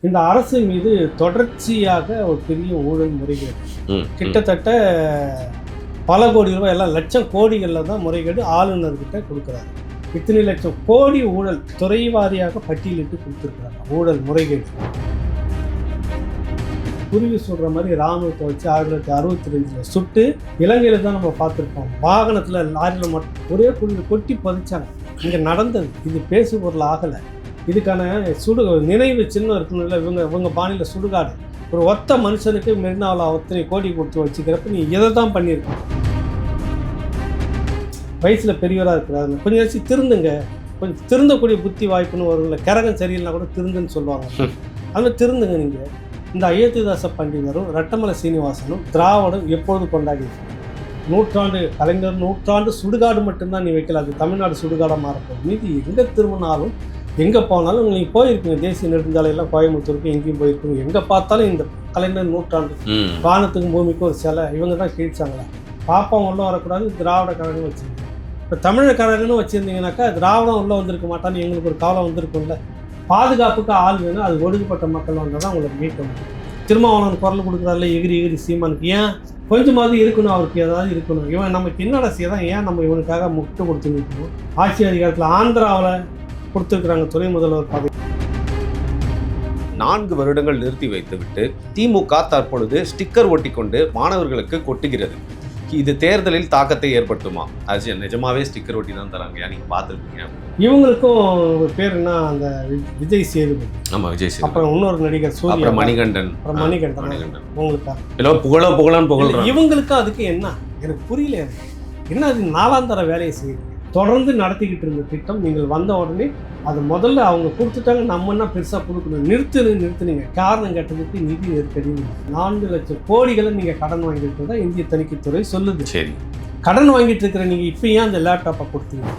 இந்த அரசு மீது தொடர்ச்சியாக ஒரு பெரிய ஊழல் முறைகேடு, கிட்டத்தட்ட பல கோடி ரூபாய், எல்லாம் லட்சம் கோடிகளில் தான் முறைகேடு ஆளுநர்கிட்ட கொடுக்குறாரு. இத்தனை லட்சம் கோடி ஊழல் துறை வாரியாக பட்டியலிட்டு கொடுத்துருக்குறாங்க. ஊழல் முறைகேடு குருவி சொல்கிற மாதிரி இராணுவத்தை வச்சு 1962 சுட்டு இலங்கையில் தான் நம்ம பார்த்துருப்போம். வாகனத்தில் லாரியில் மட்டும் ஒரே குழி கொட்டி பதிச்சாங்க. இங்கே நடந்தது இது பேசு பொருள் ஆகலை. இதுக்கான நினைவு சின்னம் இருக்குன்னு இவங்க பாணியில் சுடுகாடு. ஒரு ஒத்த மனுஷனுக்கு மெரினாவில் அத்தனை கோடி கொடுத்து வச்சுக்கிறப்ப நீ இதை தான் பண்ணியிருக்க. வயசில் பெரியவராக இருக்கிறாரு, கொஞ்சம் வச்சு திருந்துங்க, கொஞ்சம் திருந்தக்கூடிய புத்தி வாய்ப்புன்னு வரும்ல. கரகம் சரியில்லைனா கூட திருந்துன்னு சொல்லுவாங்க. அதுமாதிரி திருந்துங்க. நீங்கள் இந்த அயோத்திதாச பண்டிதரும் ரட்டமலை சீனிவாசனும் திராவிடம் எப்பொழுது கொண்டாடி நூற்றாண்டு கலைஞர் நூற்றாண்டு சுடுகாடு மட்டும்தான் நீ வைக்கல. அது தமிழ்நாடு சுடுகாடாக மாறப்போம். மீதி எங்கே திரும்பினாலும் எங்கே போனாலும் நீங்கள் போயிருக்கீங்க. தேசிய நெடுஞ்சாலையெல்லாம் கோயம்புத்தூருக்கு எங்கேயும் போயிருக்கீங்க. எங்கே பார்த்தாலும் இந்த கலைஞர் நூற்றாண்டு வானத்துக்கும் பூமிக்கும் ஒரு சிலை இவங்க தான் கிழிச்சாங்களா. பாப்பம் உள்ளே வரக்கூடாது, திராவிட கழகம் வச்சுருந்தீங்க. இப்போ தமிழக கழகம்னு வச்சுருந்தீங்கன்னாக்கா திராவிடம் உள்ளே வந்திருக்க மாட்டான்னு எங்களுக்கு ஒரு கவலை வந்திருக்கும்ல. பாதுகாப்புக்கு ஆள் வேணும், அது ஒடுக்கப்பட்ட மக்கள் வந்தால் தான் உங்களுக்கு மீட்க முடியும். திருமாவளவன் குரல் கொடுக்குறாருல எகிரி சீமானுக்கு, ஏன் கொஞ்சமாவது இருக்கணும், அவருக்கு ஏதாவது இருக்கணும். இவன் நமக்கு என்னடா செய்யதான், ஏன் நம்ம இவனுக்காக முட்டு கொடுத்து நிற்கணும். ஆட்சி அதிகாரத்தில் ஆந்திராவில் கொடுத்துருக்குறாங்க துணை முதல்வர் பதவி. 4 வருடங்கள் நிறுத்தி வைத்துவிட்டு திமுக தற்பொழுது ஸ்டிக்கர் ஒட்டிக்கொண்டு மாணவர்களுக்கு கொட்டுகிறது. இது தேர்தலில் தாக்கத்தை ஏற்படுத்துமா? அது நிஜமாவே ஸ்டிக்கர் ஒட்டி தான் தராங்க, நீங்க பார்த்துருப்பீங்க. இவங்களுக்கும் ஒரு பேர் என்ன, அந்த விஜய் சேதுபதி. ஆமா, விஜய் சேதுபதி. அப்புறம் இன்னொரு நடிகர் சூர்யா, மணிகண்டன். உங்களுக்கு புகழ இவங்களுக்கும் அதுக்கு என்ன எனக்கு புரியல. என்ன அது 4ஆம் தர வேலையை செய்யுது. தொடர்ந்து நடத்திக்கிட்டு இருந்த திட்டம் நீங்கள் வந்த உடனே அது முதல்ல அவங்க கொடுத்துட்டாங்க. நம்ம என்ன பெருசாக கொடுக்கணும், நிறுத்துனீங்க. காரணம் கேட்டதுக்கு நிதி நெருக்கடி. 4 லட்சம் கோடிகளை நீங்கள் கடன் வாங்கிட்டு தான் இந்திய தணிக்கைத்துறை சொல்லுது. சரி, கடன் வாங்கிட்டு இருக்கிற நீங்கள் இப்போ ஏன் அந்த லேப்டாப்பை கொடுத்தீங்க?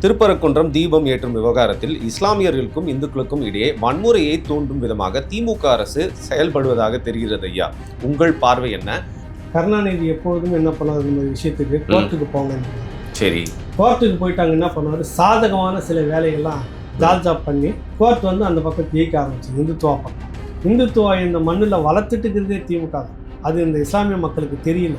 திருப்பரங்குன்றம் தீபம் ஏற்றும் விவகாரத்தில் இஸ்லாமியர்களுக்கும் இந்துக்களுக்கும் இடையே வன்முறையை தூண்டும் விதமாக திமுக அரசு செயல்படுவதாக தெரிகிறது. ஐயா, உங்கள் பார்வை என்ன? கருணாநிதி எப்பொழுதும் என்ன பண்ணாரு, இந்த விஷயத்துக்கு கோர்ட்டுக்கு போங்க. சரி, கோர்ட்டுக்கு போயிட்டாங்க. என்ன பண்ணுவார், சாதகமான சில வேலைகள்லாம் ஜால்ஜாப் பண்ணி கோர்ட் வந்து அந்த பக்கம் ஜெயிக்க ஆரம்பிச்சு. இந்துத்துவா பக்கம், இந்துத்துவா இந்த மண்ணில் வளர்த்துட்டு இருக்கிறதே திமுக தான். அது இந்த இஸ்லாமிய மக்களுக்கு தெரியல.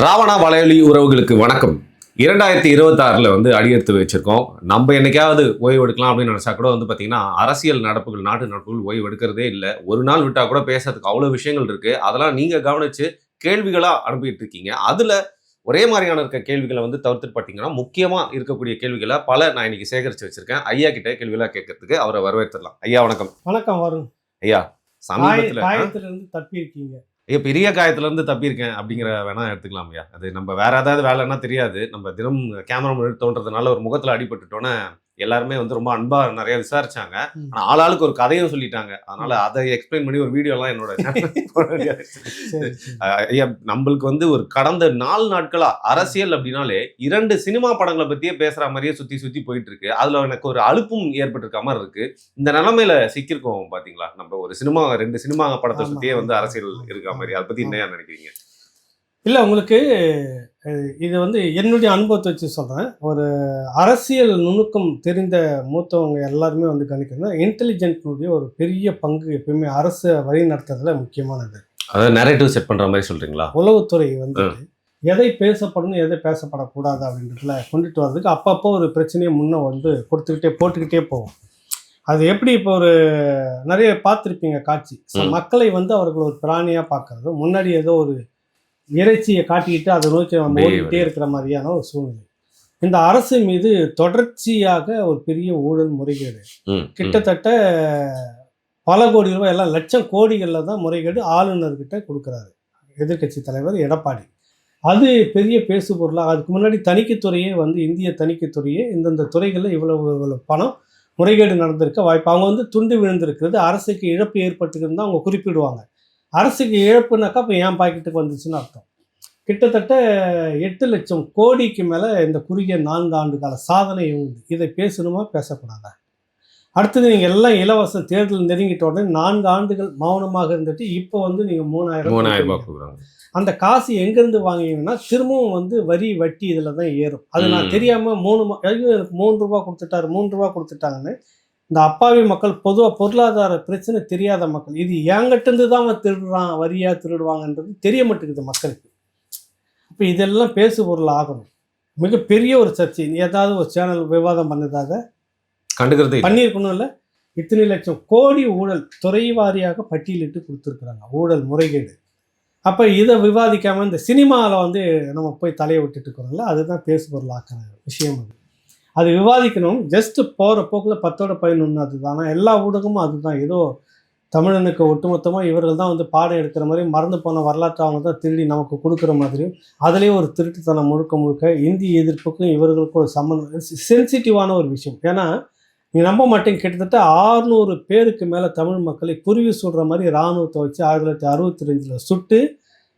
ராவணா வலையொலி உறவுகளுக்கு வணக்கம். 2026 வந்து அடியெடுத்து வச்சிருக்கோம். நம்ம என்னைக்காவது ஓய்வு எடுக்கலாம் அப்படின்னு நினைச்சா கூட வந்து பார்த்தீங்கன்னா அரசியல் நடப்புகள், நாட்டு நடப்புகள் ஓய்வு எடுக்கிறதே இல்லை. ஒரு நாள் விட்டா கூட பேசுறதுக்கு அவ்வளோ விஷயங்கள் இருக்கு. அதெல்லாம் நீங்க கவனிச்சு கேள்விகளா அனுப்பிட்டு இருக்கீங்க. அதுல ஒரே மாதிரியான இருக்க கேள்விகளை வந்து தவிர்த்துட்டு பார்த்தீங்கன்னா முக்கியமா இருக்கக்கூடிய கேள்விகளை நான் இன்னைக்கு சேகரிச்சு வச்சிருக்கேன். ஐயா கிட்ட கேள்விகளா கேட்கறதுக்கு அவரை வரவேற்றுலாம். ஐயா வணக்கம். வணக்கம். வரும் ஐயா, சமீபத்திலிருந்து தப்பி இருக்கீங்க. பெரிய காயத்துலேருந்து தப்பியிருக்கேன் அப்படிங்கிற வேணா எடுத்துக்கலாம் ஐயா. அது நம்ம வேற ஏதாவது வேலைன்னா தெரியாது. நம்ம தினம் கேமரா முன்னாடி தோன்றதுனால ஒரு முகத்தில் அடிபட்டுட்டோன்னே எல்லாருமே வந்து ரொம்ப அன்பா நிறைய விசாரிச்சாங்க. ஆனால் ஆளாளுக்கு ஒரு கதையும் சொல்லிட்டாங்க. அதனால அதை எக்ஸ்பிளைன் பண்ணி ஒரு வீடியோலாம் என்னோட ஐயா, நம்மளுக்கு வந்து ஒரு கடந்த 4 நாட்களா அரசியல் அப்படின்னாலே 2 சினிமா படங்களை பத்தியே பேசுற மாதிரியே சுத்தி போயிட்டு இருக்கு. அதுல எனக்கு ஒரு அலுப்பும் ஏற்பட்டிருக்க மாதிரி இருக்கு. இந்த நிலைமையில சிக்கிருக்கோம் பாத்தீங்களா. நம்ம ஒரு 2 சினிமா படத்தை சுத்தியே வந்து அரசியல் இருக்க மாதிரி. அதை பத்தி என்ன நினைக்கிறீங்க? இல்லை, உங்களுக்கு இது வந்து என்னுடைய அனுபவத்தை வச்சு சொல்கிறேன். ஒரு அரசியல் நுணுக்கம் தெரிந்த மூத்தவங்க எல்லாருமே வந்து கணிக்கணும். இன்டெலிஜென்ட்னுடைய ஒரு பெரிய பங்கு எப்பயுமே அரசு வழி நடத்துறதுல முக்கியமானது. அதாவது நரேட்டிவ் செட் பண்ணுற மாதிரி சொல்கிறீங்களா? உளவுத்துறை வந்து எதை பேசப்படணும் எதை பேசப்படக்கூடாது அப்படின்றதுல கொண்டுட்டு வர்றதுக்கு அப்பப்போ ஒரு பிரச்சனையை முன்னே வந்து போட்டுக்கிட்டே போவோம். அது எப்படி இப்போ ஒரு நிறைய பார்த்துருப்பீங்க காட்சி. மக்களை வந்து அவர்கள் ஒரு பிராணியாக பார்க்கறது, முன்னாடி ஏதோ ஒரு இறைச்சியை காட்டிக்கிட்டு அதை நோக்கி நம்ம ஓடிக்கிட்டே இருக்கிற மாதிரியான ஒரு சூழ்நிலை. இந்த அரசு மீது தொடர்ச்சியாக ஒரு பெரிய ஊழல் முறைகேடு, கிட்டத்தட்ட பல கோடி ரூபாய், எல்லாம் லட்சம் கோடிகளில் தான் முறைகேடு ஆளுநர்கிட்ட கொடுக்குறாரு எதிர்கட்சி தலைவர் எடப்பாடி. அது பெரிய பேசு பொருளாக. அதுக்கு முன்னாடி தணிக்கைத்துறையே வந்து இந்திய தணிக்கைத்துறையே இந்தந்த துறைகளில் இவ்வளவு பணம் முறைகேடு நடந்திருக்க வாய்ப்பு. அவங்க வந்து துண்டு விழுந்திருக்கிறது, அரசுக்கு இழப்பு ஏற்பட்டுருக்குன்னு தான் அவங்க குறிப்பிடுவாங்க. அரசுக்கு இழப்புனாக்கா இப்போ என் பாக்கெட்டுக்கு வந்துச்சுன்னு அர்த்தம். கிட்டத்தட்ட 8 லட்சம் கோடிக்கு மேலே இந்த குறுகிய 4 ஆண்டு கால சாதனை உண்டு. இதை பேசணுமா பேசக்கூடாதா? அடுத்தது நீங்கள் எல்லாம் இலவசம் தேர்தல் நெருங்கிட்ட உடனே 4 ஆண்டுகள் மௌனமாக இருந்துட்டு இப்போ வந்து நீங்கள் 3000 ரூபாய் கொடுக்குறாங்க. அந்த காசு எங்கேருந்து வாங்கிங்கன்னா திரும்பவும் வந்து வரி வட்டி இதில் தான் ஏறும். அது நான் தெரியாமல் ஐயோ எனக்கு 3 ரூபா கொடுத்துட்டாரு 3 ரூபா கொடுத்துட்டாங்கன்னு இந்த அப்பாவி மக்கள், பொதுவாக பொருளாதார பிரச்சனை தெரியாத மக்கள், இது என்கிட்டருந்து தான் அவன் திருடுறான் வரியாக திருடுவாங்கன்றது தெரிய மாட்டேங்குது மக்களுக்கு. இப்போ இதெல்லாம் பேசு பொருள் ஆகணும். மிகப்பெரிய ஒரு சர்ச்சை. ஏதாவது ஒரு சேனல் விவாதம் பண்ணதாக கண்டுக்கிறது பண்ணியிருக்கணும். இல்லை, இத்தனை லட்சம் கோடி ஊழல் துறை வாரியாக பட்டியலிட்டு கொடுத்துருக்குறாங்க, ஊழல் முறைகேடு. அப்போ இதை விவாதிக்காமல் இந்த சினிமாவில் வந்து நம்ம போய் தலையை விட்டுட்டு இருக்கிறோம்ல, அதுதான் பேசு பொருள் ஆக்கிற விஷயம். அது விவாதிக்கணும். ஜஸ்ட்டு போகிற போக்கில் 10ஓட 11 அதுதான். ஆனால் எல்லா ஊடகமும் அதுதான். ஏதோ தமிழனுக்கு ஒட்டுமொத்தமாக இவர்கள் தான் வந்து பாடம் எடுக்கிற மாதிரி, மறந்து போன வரலாற்று அவங்க தான் திருடி நமக்கு கொடுக்குற மாதிரியும், அதுலேயும் ஒரு திருட்டுத்தனம் முழுக்க இந்திய எதிர்ப்புக்கும் இவர்களுக்கும் ஒரு சம்மந்தம், சென்சிட்டிவான ஒரு விஷயம். ஏன்னா நீ நம்ப மாட்டேங்க, கிட்டத்தட்ட 600 பேருக்கு மேலே தமிழ் மக்களை குருவி சுடுற மாதிரி இராணுவத்தை வச்சு 1962 சுட்டு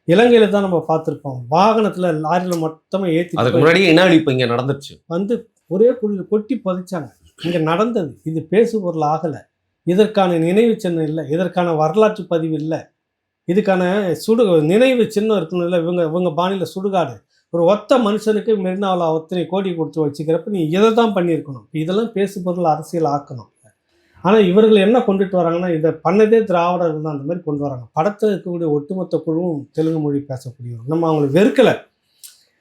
இலங்கையில் தான் நம்ம பார்த்துருப்போம். வாகனத்தில் லாரியில் மொத்தமாக ஏற்றி, அதுக்கு முன்னாடி என்ன அழிப்பு இங்கே நடந்துருச்சு, வந்து ஒரே குழியில் கொட்டி புதைச்சாங்க. இங்கே நடந்தது. இது பேசு பொருள் ஆகலை. இதற்கான நினைவு சின்னம் இல்லை, இதற்கான வரலாற்று பதிவு இல்லை, இதுக்கான நினைவு சின்னம் இருக்கணும். இல்லை, இவங்க பாணியில் சுடுகாடு ஒரு ஒத்த மனுஷனுக்கு மெரினாவில் அத்தனை கோடி கொடுத்து வச்சுக்கிறப்ப நீ இதை தான் பண்ணியிருக்கணும். இதெல்லாம் பேசு பொருள் அரசியல் ஆக்கணும். ஆனால் இவர்கள் என்ன கொண்டுட்டு வராங்கன்னா, இதை பண்ணதே திராவிடர்கள் தான் அந்த மாதிரி கொண்டு வராங்க. படத்தில் இருக்கக்கூடிய ஒட்டுமொத்த குழுவும் தெலுங்கு மொழி பேசக்கூடியவங்க. நம்ம அவங்களை வெறுக்கலை.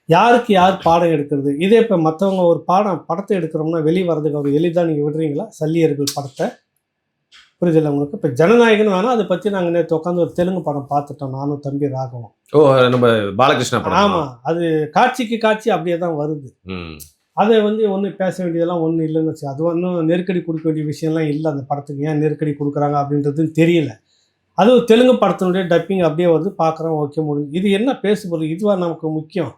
யாருக்கு யார் பாடம் எடுக்கிறது? இதே இப்போ மற்றவங்க ஒரு படத்தை எடுக்கிறோம்னா வெளியே வர்றதுக்கு அவர் எளிதாக நீங்கள் விடுறீங்களா? சல்லியர்கள் படத்தை, புரியுதில்லை உங்களுக்கு? இப்போ ஜனநாயகன் வேணால் அதை பற்றி நாங்கள் நேற்று உட்காந்து ஒரு தெலுங்கு படம் பார்த்துட்டோம், நானும் தம்பி ராகவும். நம்ம பாலகிருஷ்ணா படம். ஆமாம், அது காட்சிக்கு காட்சி அப்படியே தான் வருது. அதை வந்து ஒன்றும் பேச வேண்டியதெல்லாம் ஒன்றும் இல்லைன்னு வச்சு, அது ஒன்றும் நெருக்கடி கொடுக்க வேண்டிய விஷயம்லாம் இல்லை. அந்த படத்துக்கு ஏன் நெருக்கடி கொடுக்குறாங்க அப்படின்றதுன்னு தெரியல. அது ஒரு தெலுங்கு படத்தினுடைய டப்பிங் அப்படியே வந்து பார்க்குறோம், ஓகே முடிஞ்சு. இது என்ன பேசு பொருள்? இதுவாக நமக்கு முக்கியம்.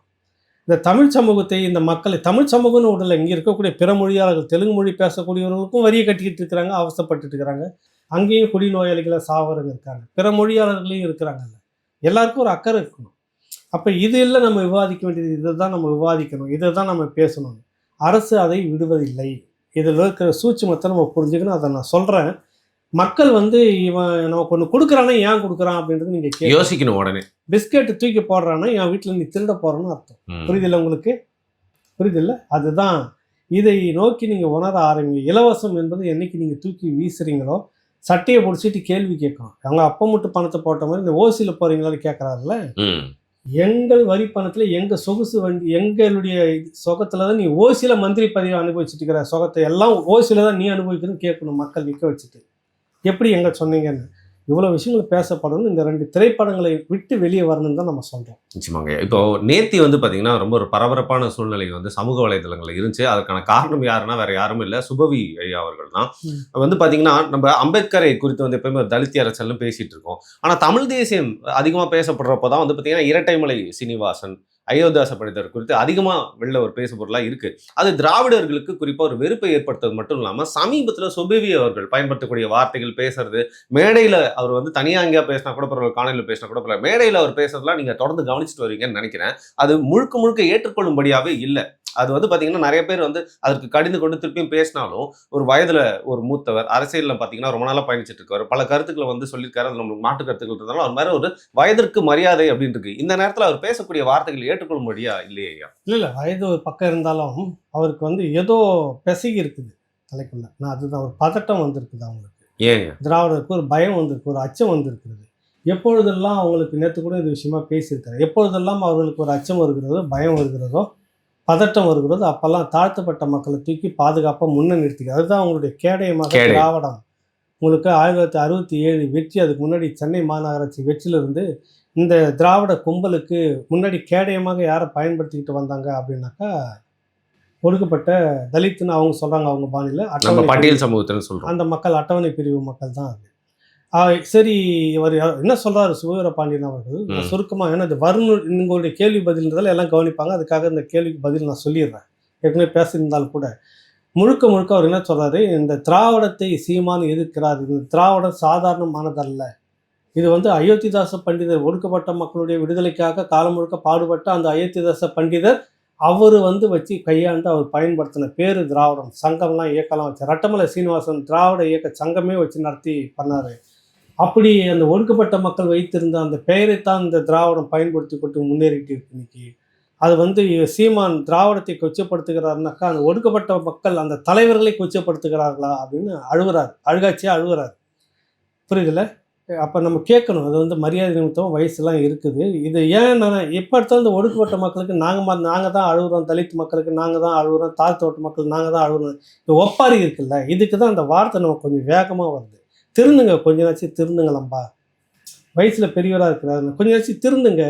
இந்த தமிழ் சமூகத்தை, இந்த மக்களை, தமிழ் சமூகம்னு விடலை, இங்கே இருக்கக்கூடிய பிற மொழியாளர்கள், தெலுங்கு மொழி பேசக்கூடியவர்களுக்கும் வரியை கட்டிக்கிட்டு இருக்கிறாங்க, அவசப்பட்டு இருக்கிறாங்க. அங்கேயும் குடிநோயாளிகளை சாவரங்க இருக்காங்க, பிற மொழியாளர்களையும் இருக்கிறாங்கல்ல. எல்லாருக்கும் ஒரு அக்கறை இருக்கணும். அப்போ இது இல்லை நம்ம விவாதிக்க வேண்டியது, இதை தான் நம்ம விவாதிக்கணும், இதை தான் நம்ம பேசணும். அரசு அதை விடுவதில்லை. இதில் இருக்கிற சூட்சுமத்தை நம்ம புரிஞ்சுக்கணும். அதை நான் சொல்கிறேன். மக்கள் வந்து இவன் நமக்கு ஒன்று கொடுக்குறானே ஏன் கொடுக்குறான் அப்படின்றது நீங்கள் யோசிக்கணும். உடனே பிஸ்கெட்டு தூக்கி போடுறான்னா என் வீட்டில் நீ திருட போகிறன்னு அர்த்தம். புரியுதில்லை உங்களுக்கு? புரியுதில்லை? அதுதான். இதை நோக்கி நீங்கள் உணர ஆரம்பிங்க. இலவசம் என்பது என்னைக்கு நீங்கள் தூக்கி வீசுறீங்களோ, சட்டையை பிடிச்சிட்டு கேள்வி கேட்கணும். அவங்க அப்போ மட்டும் பணத்தை போட்ட மாதிரி இந்த ஓசியில் போகிறீங்களான்னு கேட்குறாருல்ல. எங்கள் வரி பணத்தில் எங்கள் சொகுசு வண்டி, எங்களுடைய சொகத்தில் தான் நீ ஓசியில் மந்திரி பதவி அனுபவிச்சுட்டு இருக்கிற சொகத்தை எல்லாம் ஓசியில் தான் நீ அனுபவிக்கணும்னு கேட்கணும். மக்கள் நிற்க வச்சுட்டு எப்படி எங்கே சொன்னீங்கன்னு இவ்வளோ விஷயங்கள் பேசப்படணும். இந்த 2 திரைப்படங்களை விட்டு வெளியே வரணும்னு தான் நம்ம சொல்கிறோம். நிச்சயமாங்க. இப்போ நேத்தி வந்து பார்த்தீங்கன்னா ரொம்ப ஒரு பரபரப்பான சூழ்நிலை வந்து சமூக வலைதளங்களில் இருந்துச்சு. அதுக்கான காரணம் யாருன்னா வேற யாரும் இல்லை, சுபவி ஐயா அவர்கள் தான். வந்து பார்த்தீங்கன்னா நம்ம அம்பேத்கரை குறித்து வந்து எப்பவுமே தலித் அரசியல்னு பேசிட்டு இருக்கோம். ஆனால் தமிழ் தேசியம் அதிகமாக பேசப்படுறப்போ தான் வந்து பார்த்தீங்கன்னா இரட்டைமலை சீனிவாசன், அயோத்தியாச பண்டிதர் குறித்து அதிகமாக வெளில ஒரு பேசு பொருளாக இருக்குது. அது திராவிடர்களுக்கு குறிப்பாக ஒரு வெறுப்பை ஏற்படுத்துறது மட்டும் இல்லாமல், சமீபத்தில் சுபவி அவர்கள் பயன்படுத்தக்கூடிய வார்த்தைகள், பேசுறது, மேடையில் அவர் வந்து தனியாக எங்கேயா பேசினா கூட பரவாயில்ல, காலையில் பேசினா கூட பரவாயில்ல, மேடையில் அவர் பேசுறதுலாம் நீங்கள் தொடர்ந்து கவனிச்சுட்டு வரீங்கன்னு நினைக்கிறேன். அது முழுக்க ஏற்றுக்கொள்ளும்படியாகவே இல்லை. அது வந்து பார்த்தீங்கன்னா நிறைய பேர் வந்து அதற்கு கடிந்து கொண்டு திருப்பியும் பேசினாலும், ஒரு வயதில் ஒரு மூத்தவர், அரசியலில் பார்த்தீங்கன்னா ரொம்ப நாளாக பயணிச்சுட்டு இருக்காரு, பல கருத்துக்களை வந்து சொல்லியிருக்காரு, அது நம்மளுக்கு மாற்று கருத்துக்கள் இருந்தாலும் அவர் மாதிரி ஒரு வயதிற்கு மரியாதை அப்படின்னு இருக்கு. இந்த நேரத்தில் அவர் பேசக்கூடிய வார்த்தைகள் ஏற்றுக்கொள்ளும்படியா இல்லையா? இல்லை, வயது ஒரு பக்கம் இருந்தாலும் அவருக்கு வந்து ஏதோ பெசகி இருக்குது தலைக்குள்ள. நான் அதுதான், ஒரு பதட்டம் வந்திருக்குது அவங்களுக்கு. ஏங்க திராவிடருக்கு ஒரு பயம் வந்திருக்கு, ஒரு அச்சம் வந்திருக்கிறது. எப்பொழுதெல்லாம் அவங்களுக்கு நேற்று கூட இது விஷயமா பேசியிருக்காரு, எப்பொழுதெல்லாம் அவர்களுக்கு ஒரு அச்சம் வருகிறதோ, பயம் வருகிறதோ, பதட்டம் வருகிறது, அப்பெல்லாம் தாழ்த்தப்பட்ட மக்களை தூக்கி பாதுகாப்பாக முன்ன நிறுத்திக்க. அதுதான் அவங்களுடைய கேடயமாக திராவிடம். உங்களுக்கு 1967 வெற்றி, அதுக்கு முன்னாடி சென்னை மாநகராட்சி வெற்றியிலிருந்து இந்த திராவிட கும்பலுக்கு முன்னாடி கேடயமாக யாரை பயன்படுத்திக்கிட்டு வந்தாங்க அப்படின்னாக்கா, ஒடுக்கப்பட்ட தலித்துன்னு அவங்க சொல்கிறாங்க, அவங்க பாணியில் பட்டியல் சமூகத்தில் சொல்கிறோம், அந்த மக்கள், அட்டவணை பிரிவு மக்கள் தான் அது. சரி, இவர் என்ன சொல்கிறாரு சுவீரபாண்டியன் அவர்கள் சுருக்கமாக? ஏன்னா இது வரணும், உங்களுடைய கேள்வி பதில்ன்றதால எல்லாம் கவனிப்பாங்க, அதுக்காக இந்த கேள்விக்கு பதில் நான் சொல்லிடுறேன். ஏற்கனவே பேசியிருந்தாலும் கூட முழுக்க அவர் என்ன சொல்கிறாரு, இந்த திராவிடத்தை சீமான் எதிர்க்கிறார், இந்த திராவிடம் சாதாரணமானதல்ல, இது வந்து அயோத்திதாச பண்டிதர் ஒடுக்கப்பட்ட மக்களுடைய விடுதலைக்காக காலம் முழுக்க பாடுபட்ட அந்த அயோத்திதாச பண்டிதர் அவர் வந்து வச்சு கையாண்டு அவர் பயன்படுத்தின பேர் திராவிடம். சங்கம்லாம் இயக்கலாம் வச்சு ரட்டமலை சீனிவாசன் திராவிட இயக்க சங்கமே வச்சு நடத்தி பண்ணார். அப்படி அந்த ஒடுக்கப்பட்ட மக்கள் வைத்திருந்த அந்த பெயரைத்தான் இந்த திராவிடம் பயன்படுத்தி கொண்டு முன்னேறிட்டு இருக்கு இன்னைக்கு. அது வந்து சீமான் திராவிடத்தை கொச்சப்படுத்துகிறாருனாக்கா அந்த ஒடுக்கப்பட்ட மக்கள் அந்த தலைவர்களை கொச்சப்படுத்துகிறார்களா அப்படின்னு அழுகுறாரு, அழுகாச்சியாக அழுகுறாரு. புரியுதுல்ல? அப்போ நம்ம கேட்கணும். அது வந்து மரியாதை நிமித்தம் வயசுலாம் இருக்குது. இது ஏன் நான் எப்போ எடுத்தாலும் இந்த ஒடுக்கப்பட்ட மக்களுக்கு நாங்கள் தான் அழுகுறோம், தலித் மக்களுக்கு நாங்கள் தான் அழுகுறோம், தாழ்த்தப்பட்ட மக்கள் நாங்கள் தான் அழுகுறோம். இந்த ஒப்பாரி இருக்குல்ல, இதுக்கு தான் அந்த வார்த்தை நம்ம கொஞ்சம் வேகமாக வருது. திருந்துங்க, கொஞ்ச நாச்சும் திருந்துங்களம்பா. வயசில் பெரியவராக இருக்கிறாரு, கொஞ்ச நாச்சும் திருந்துங்க.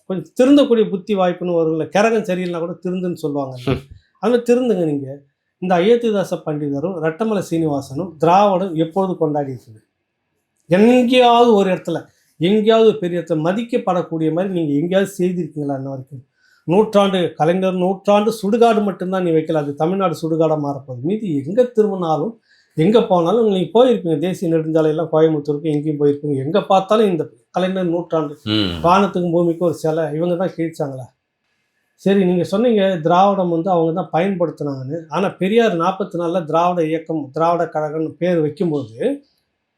கொஞ்சம் திருந்தக்கூடிய புத்தி வாய்ப்புன்னு வரும்ல, கரகம் சரியில்லைனா கூட திருந்துன்னு சொல்லுவாங்க. அது மாதிரி திருந்துங்க நீங்கள். இந்த அயோத்திதாச பண்டிதரும் ரட்டமலை சீனிவாசனும் திராவிடம் எப்பொழுது கொண்டாடி இருக்குது? எங்கேயாவது ஒரு இடத்துல, எங்கேயாவது ஒரு பெரிய இடத்துல மதிக்கப்படக்கூடிய மாதிரி நீங்கள் எங்கேயாவது செய்திருக்கீங்களா இன்ன வரைக்கும்? நூற்றாண்டு கலைஞர் நூற்றாண்டு சுடுகாடு மட்டும்தான் நீ வைக்கல, அது தமிழ்நாடு சுடுகாடாக மாறப்போகுது. மீதி எங்கே திரும்பினாலும் எங்கே போனாலும் நீங்கள் போயிருப்பீங்க. தேசிய நெடுஞ்சாலையெல்லாம் கோயம்புத்தூருக்கு எங்கேயும் போயிருப்பீங்க. எங்கே பார்த்தாலும் இந்த கலைஞர் நூற்றாண்டு, வானத்துக்கும் பூமிக்கும் ஒரு சிலை, இவங்க தான் கிழிச்சாங்களா? சரி, நீங்கள் சொன்னீங்க திராவிடம் வந்து அவங்க தான் பயன்படுத்தினாங்கன்னு. ஆனால் பெரியார் 44 திராவிட இயக்கம் திராவிட கழகம்னு பேர்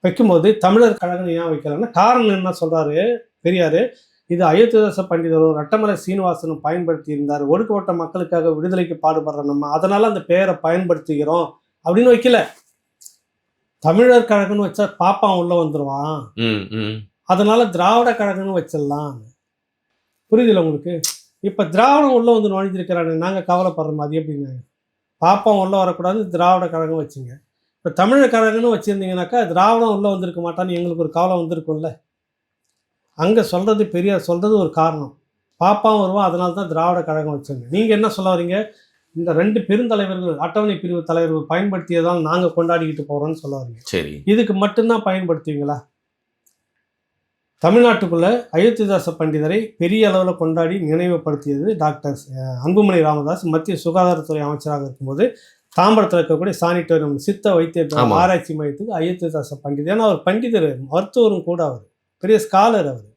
வைக்கும்போது தமிழர் கழகம் ஏன் வைக்கலன்னா காரணம் என்ன சொல்கிறாரு பெரியார்? இது அயோத்திதாச பண்டிதரும் ரட்டமலை சீனிவாசனும் பயன்படுத்தி இருந்தார், ஒடுக்கப்பட்ட மக்களுக்காக விடுதலைக்கு பாடுபடுற நம்ம, அதனால் அந்த பேரை பயன்படுத்திக்கிறோம் அப்படின்னு வைக்கல. தமிழர் கழகம்னு வச்சா பாப்பான் உள்ள வந்துடுவான், அதனால திராவிட கழகம்னு வச்சிடலாம். புரியுதுல்ல உங்களுக்கு? இப்போ திராவிடம் உள்ள வந்து நுழைஞ்சிருக்கிறாங்க, நாங்கள் கவலைப்படுறோம். அது எப்படிங்க? பாப்பான் உள்ள வரக்கூடாது, திராவிட கழகம் வச்சுங்க. இப்போ தமிழர் கழகம்னு வச்சுருந்தீங்கன்னாக்கா திராவிடம் உள்ளே வந்திருக்க மாட்டான்னு எங்களுக்கு ஒரு கவலை வந்திருக்கும்ல. அங்கே சொல்கிறது பெரியார் சொல்கிறது ஒரு காரணம், பாப்பாவும் வருவான், அதனால தான் திராவிட கழகம் வச்சுங்க. நீங்கள் என்ன சொல்ல வரீங்க? இந்த 2 பெருந்தலைவர்கள் அட்டவணை பிரிவு தலைவர்கள் பயன்படுத்தியதால் நாங்கள் கொண்டாடிக்கிட்டு போகிறோம்னு சொல்ல வரீங்க. சரி, இதுக்கு மட்டும்தான் பயன்படுத்துவீங்களா? தமிழ்நாட்டுக்குள்ளே அயோத்திதாச பண்டிதரை பெரிய அளவில் கொண்டாடி நினைவுபடுத்தியது டாக்டர் அன்புமணி ராமதாஸ் மத்திய சுகாதாரத்துறை அமைச்சராக இருக்கும்போது தாம்பரத்தில் இருக்கக்கூடிய சானிட்டோரியம் சித்த வைத்திய ஆராய்ச்சி மையத்துக்கு அயோத்திதாச பண்டிதர். ஏன்னா அவர் பண்டிதர், மருத்துவரும் கூட, அவர் பெரிய ஸ்காலர். அவர்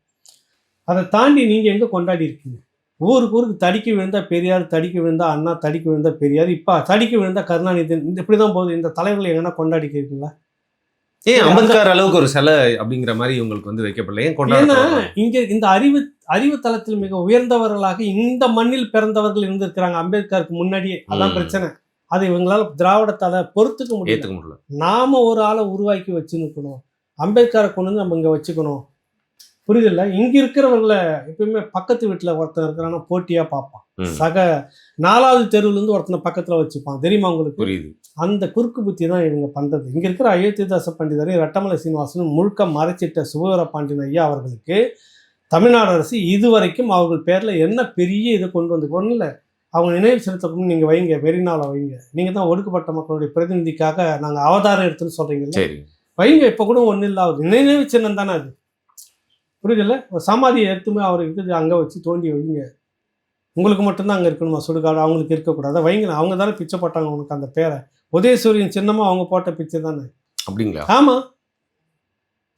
அதை தாண்டி நீங்கள் எங்கே கொண்டாடி இருக்கீங்க? ஊருக்கு தடிக்க விழுந்தா பெரியார், தடிக்க விழுந்தா அண்ணா, தடிக்க விழுந்தா பெரியார், இப்போ தடிக்க விழுந்தா கருணாநிதி, இப்படி தான் போகுது. இந்த தலைவர்கள் எங்கன்னா கொண்டாடிக்கிறீங்களா? ஏன் அம்பேத்கர் அளவுக்கு ஒரு சிலை அப்படிங்கிற மாதிரி உங்களுக்கு வந்து வைக்கப்படல? ஏன் கொண்டாட? இங்கே இந்த அறிவு தளத்தில் மிக உயர்ந்தவர்களாக இந்த மண்ணில் பிறந்தவர்கள் இருந்திருக்கிறாங்க அம்பேத்கருக்கு முன்னாடியே. அதான் பிரச்சனை. அது இவங்களால திராவிடத்தால பொறுத்துக்க முடியல. நாம ஒரு ஆளை உருவாக்கி வச்சு நிற்கணும், அம்பேத்கரை கொண்டு வந்து நம்ம இங்கே வச்சுக்கணும். புரியுதில்ல? இங்கே இருக்கிறவர்களை எப்பயுமே பக்கத்து வீட்டில் ஒருத்தன் இருக்கிறான்னா போட்டியாக பார்ப்பான். 4வது தெருவுலேருந்து ஒருத்தனை பக்கத்தில் வச்சுப்பான். தெரியுமா உங்களுக்கு? புரியுது. அந்த குறுக்கு புத்தி தான் இவங்க பண்ணுறது. இங்கே இருக்கிற அயோத்திதாச பண்டிதரை ரட்டமலை சீனிவாசன் முழுக்க மறைச்சிட்ட சுபவீர பாண்டியன் ஐயா அவர்களுக்கு தமிழ்நாடு அரசு இதுவரைக்கும் அவர்கள் பேரில் என்ன பெரிய இதை கொண்டு வந்து ஒன்றும் இல்லை. அவங்க நினைவு செலுத்தணும்னு நீங்கள் வைங்க, வெறிநாளை வைங்க. நீங்கள் தான் ஒடுக்கப்பட்ட மக்களுடைய பிரதிநிதிக்காக நாங்கள் அவதாரம் எடுத்துன்னு சொல்கிறீங்கல்ல, வைங்க. இப்போ கூட ஒன்றும் இல்லை, அவர் நினைவு சின்னம் தானே அது. புரியுதில்ல? ஒரு சமாதியை எடுத்துமே அவர் இருக்குது அங்கே வச்சு தோண்டி வைங்க. உங்களுக்கு மட்டும்தான் அங்கே இருக்கணுமா சுடுகாடு? அவங்களுக்கு இருக்கக்கூடாது, வைங்க. அவங்க தானே பிச்சை போட்டாங்க உனக்கு அந்த பேரை. உதயசூரியன் சின்னமாக அவங்க போட்ட பிச்சை தானே. அப்படிங்களா? ஆமாம்,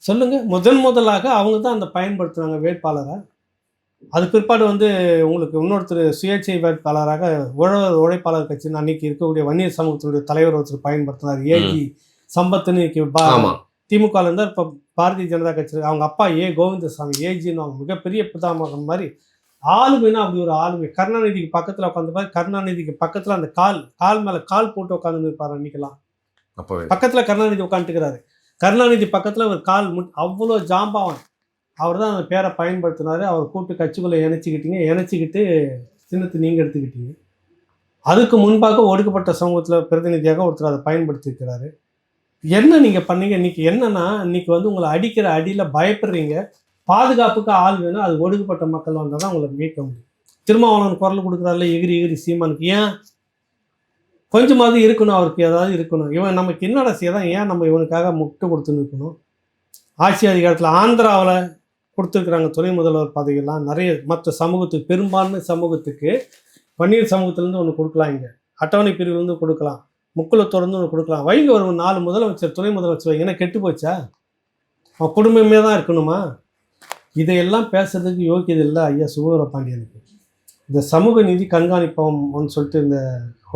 சொல்லுங்கள். முதலாக அவங்க தான் அந்த பயன்படுத்துனாங்க வேட்பாளரை. அது பிற்பாடு வந்து உங்களுக்கு இன்னொருத்தர் சுயேட்சை வேட்பாளராக உழைப்பாளர் கட்சின்னு அன்னைக்கு இருக்கக்கூடிய வன்னியர் சமூகத்தினுடைய தலைவர் ஒருத்தர் பயன்படுத்தினார், ஏஜி சம்பத்துன்னு. திமுக இருந்தால் இப்போ பாரதிய ஜனதா கட்சி. அவங்க அப்பா கோவிந்தசாமி ஏஜின்னு, அவங்க மிகப்பெரிய பிதாமகன் மாதிரி. ஆளுமைனா அப்படி ஒரு ஆளுமை. கருணாநிதிக்கு பக்கத்தில் உட்காந்துப்பாரு. கருணாநிதிக்கு பக்கத்தில் அந்த கால் மேலே கால் போட்டு உட்காந்து இருப்பார். அன்னைக்கெல்லாம் பக்கத்தில் கருணாநிதி உட்காந்துக்கிறாரு. கருணாநிதி பக்கத்தில் ஒரு கால் அவ்வளோ ஜாம்பாவன். அவர் தான் அந்த பேரை பயன்படுத்தினார். அவர் கூப்பிட்டு கட்சிக்குள்ளே இணைச்சிக்கிட்டு சின்னத்தை நீங்கள் எடுத்துக்கிட்டீங்க. அதுக்கு முன்பாக ஒடுக்கப்பட்ட சமூகத்தில் பிரதிநிதியாக ஒருத்தர் அதை பயன்படுத்தியிருக்கிறாரு. என்ன நீங்கள் பண்ணீங்க? இன்றைக்கி என்னன்னா, இன்றைக்கி வந்து உங்களை அடிக்கிற அடியில் பயப்படுறீங்க. பாதுகாப்புக்கு ஆள் வேணும், அது ஒடுக்கப்பட்ட மக்கள் வந்தால் தான் உங்களை மீட்க முடியும். திருமாவளவன் குரல் கொடுக்குறாருல, எகிரி சீமானுக்கு. ஏன் கொஞ்சமாவது இருக்கணும், அவருக்கு ஏதாவது இருக்கணும். இவன் நமக்கு என்னடா செய்யதான், ஏன் நம்ம இவனுக்காக முட்டு கொடுத்துன்னு இருக்கணும்? ஆட்சி அதிகாரத்தில் ஆந்திராவில் கொடுத்துருக்குறாங்க துணை முதல்வர் பதவியெல்லாம் நிறைய. மற்ற சமூகத்துக்கு, பெரும்பான்மை சமூகத்துக்கு வன்னியர் சமூகத்திலேருந்து ஒன்று கொடுக்கலாம், இங்கே அட்டவணை பிரிவுலேருந்து கொடுக்கலாம், முக்குளத்தோடு ஒன்று கொடுக்கலாம். வைங்க ஒரு 4 முதலமைச்சர் துணை முதலமைச்சர் வைங்க. ஏன்னா கெட்டு போச்சா? அவன் குடும்பமே தான் இருக்கணுமா? இதையெல்லாம் பேசுறதுக்கு யோக்கியது இல்லை ஐயா சுகவீர பாண்டியனுக்கு. இந்த சமூக நீதி கண்காணிப்பம்னு சொல்லிட்டு இந்த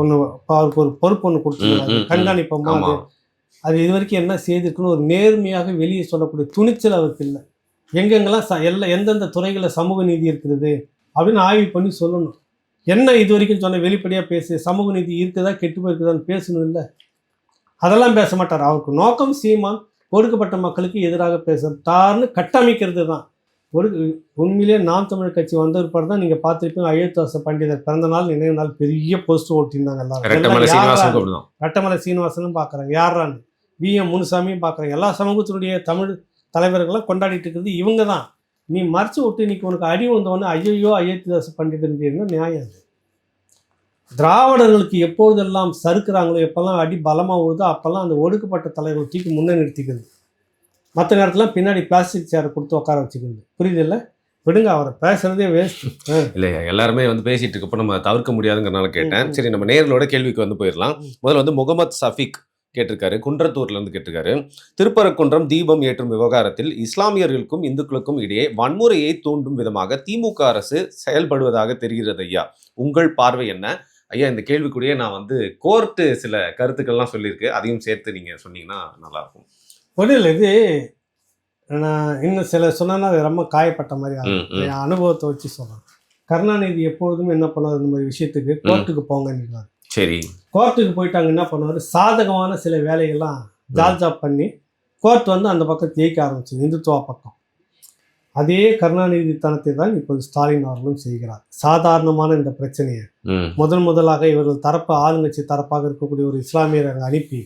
ஒன்று அவருக்கு ஒரு பொறுப்பு ஒன்று கொடுத்துருக்காங்க. கண்காணிப்பமா அது இது வரைக்கும் என்ன செய்திருக்குன்னு ஒரு நேர்மையாக வெளியே சொல்லக்கூடிய துணிச்சல் அவருக்கு இல்லை. எங்கெங்கெல்லாம் எந்தெந்த துறைகளில் சமூக நீதி இருக்கிறது அப்படின்னு ஆய்வு பண்ணி சொல்லணும். என்ன இது வரைக்கும் சொன்ன வெளிப்படையாக பேசு, சமூக நீதி இருக்குதா கெட்டு போயிருக்குதான்னு பேசணும் இல்லை, அதெல்லாம் பேச மாட்டார். அவருக்கு நோக்கம் சீமான் ஒடுக்கப்பட்ட மக்களுக்கு எதிராக பேசுறாருன்னு கட்டமைக்கிறது தான். உண்மையிலேயே நாம் தமிழர் கட்சி வந்த பிற்பாடு தான் நீங்கள் பார்த்துருப்பீங்க, அயோத்திதாச பண்டிதர் பிறந்த நாள் நினைவு நாள் பெரிய போஸ்ட் ஓட்டியிருந்தாங்க எல்லாரும். ரெட்டமலை சீனிவாசனும் பார்க்குறாங்க, யாரான்னு விஎம் முனுசாமியும் பார்க்குறாங்க. எல்லா சமூகத்தினுடைய தமிழ் தலைவர்கள்லாம் கொண்டாடிட்டு இருக்கிறது இவங்க தான். நீ மறைச்சு விட்டு இன்னைக்கு உனக்கு அடி வந்தவொடனே ஐயோ அயோத்திதாச பண்டிதன் நியாயம் அது. திராவிடர்களுக்கு எப்பொழுதெல்லாம் சறுக்குறாங்களோ, எப்பெல்லாம் அடி பலமாக விழுதோ அப்போல்லாம் அந்த ஒடுக்கப்பட்ட தலைவர்கள் தூக்கி முன்னே நிறுத்திக்கிறது. மற்ற நேரத்தில் பின்னாடி பிளாஸ்டிக் சேரை கொடுத்து உட்கார வச்சுக்கிறது. புரியுது இல்லை? விடுங்க, அவரை பேசுறதே வேஸ்ட். இல்லை, எல்லாருமே பேசிட்டு இருக்கப்போ நம்ம தவிர்க்க முடியாதுங்கிறனால கேட்டேன். சரி, நம்ம நேர்களோட கேள்விக்கு போயிடலாம். முதல்ல முகமது சஃபிக் கேட்டிருக்காரு, குன்றத்தூர்லேருந்து கேட்டிருக்காரு. திருப்பரங்குன்றம் தீபம் ஏற்றும் விவகாரத்தில் இஸ்லாமியர்களுக்கும் இந்துக்களுக்கும் இடையே வன்முறையை தூண்டும் விதமாக திமுக அரசு செயல்படுவதாக தெரிகிறது ஐயா, உங்கள் பார்வை என்ன ஐயா? இந்த கேள்விக்குரிய நான் கோர்ட்டு சில கருத்துக்கள்லாம் சொல்லியிருக்கு, அதையும் சேர்த்து நீங்கள் சொன்னீங்கன்னா நல்லாயிருக்கும். ஒன்றும் இல்லை, இது நான் இன்னும் சில சொன்னா அது ரொம்ப காயப்பட்ட மாதிரி ஆகும். என் அனுபவத்தை வச்சு சொல்கிறேன். கருணாநிதி எப்பொழுதும் என்ன பண்ணுவார், இந்த மாதிரி விஷயத்துக்கு கோர்ட்டுக்கு போங்கன்னு. சரி, கோர்ட்டுக்கு போயிட்டாங்க, என்ன பண்ணுவார், சாதகமான சில வேலைகள்லாம் ஜால்ஜாப் பண்ணி கோர்ட் அந்த பக்கம் ஜெயிக்க ஆரம்பிச்சது, இந்துத்துவா பக்கம். அதே கருணாநிதி தனத்தை தான் இப்போது ஸ்டாலின் அவர்களும் செய்கிறார். சாதாரணமான இந்த பிரச்சனையை முதலாக இவர்கள் தரப்பு ஆளுங்கட்சி தரப்பாக இருக்கக்கூடிய ஒரு இஸ்லாமியரை அனுப்பி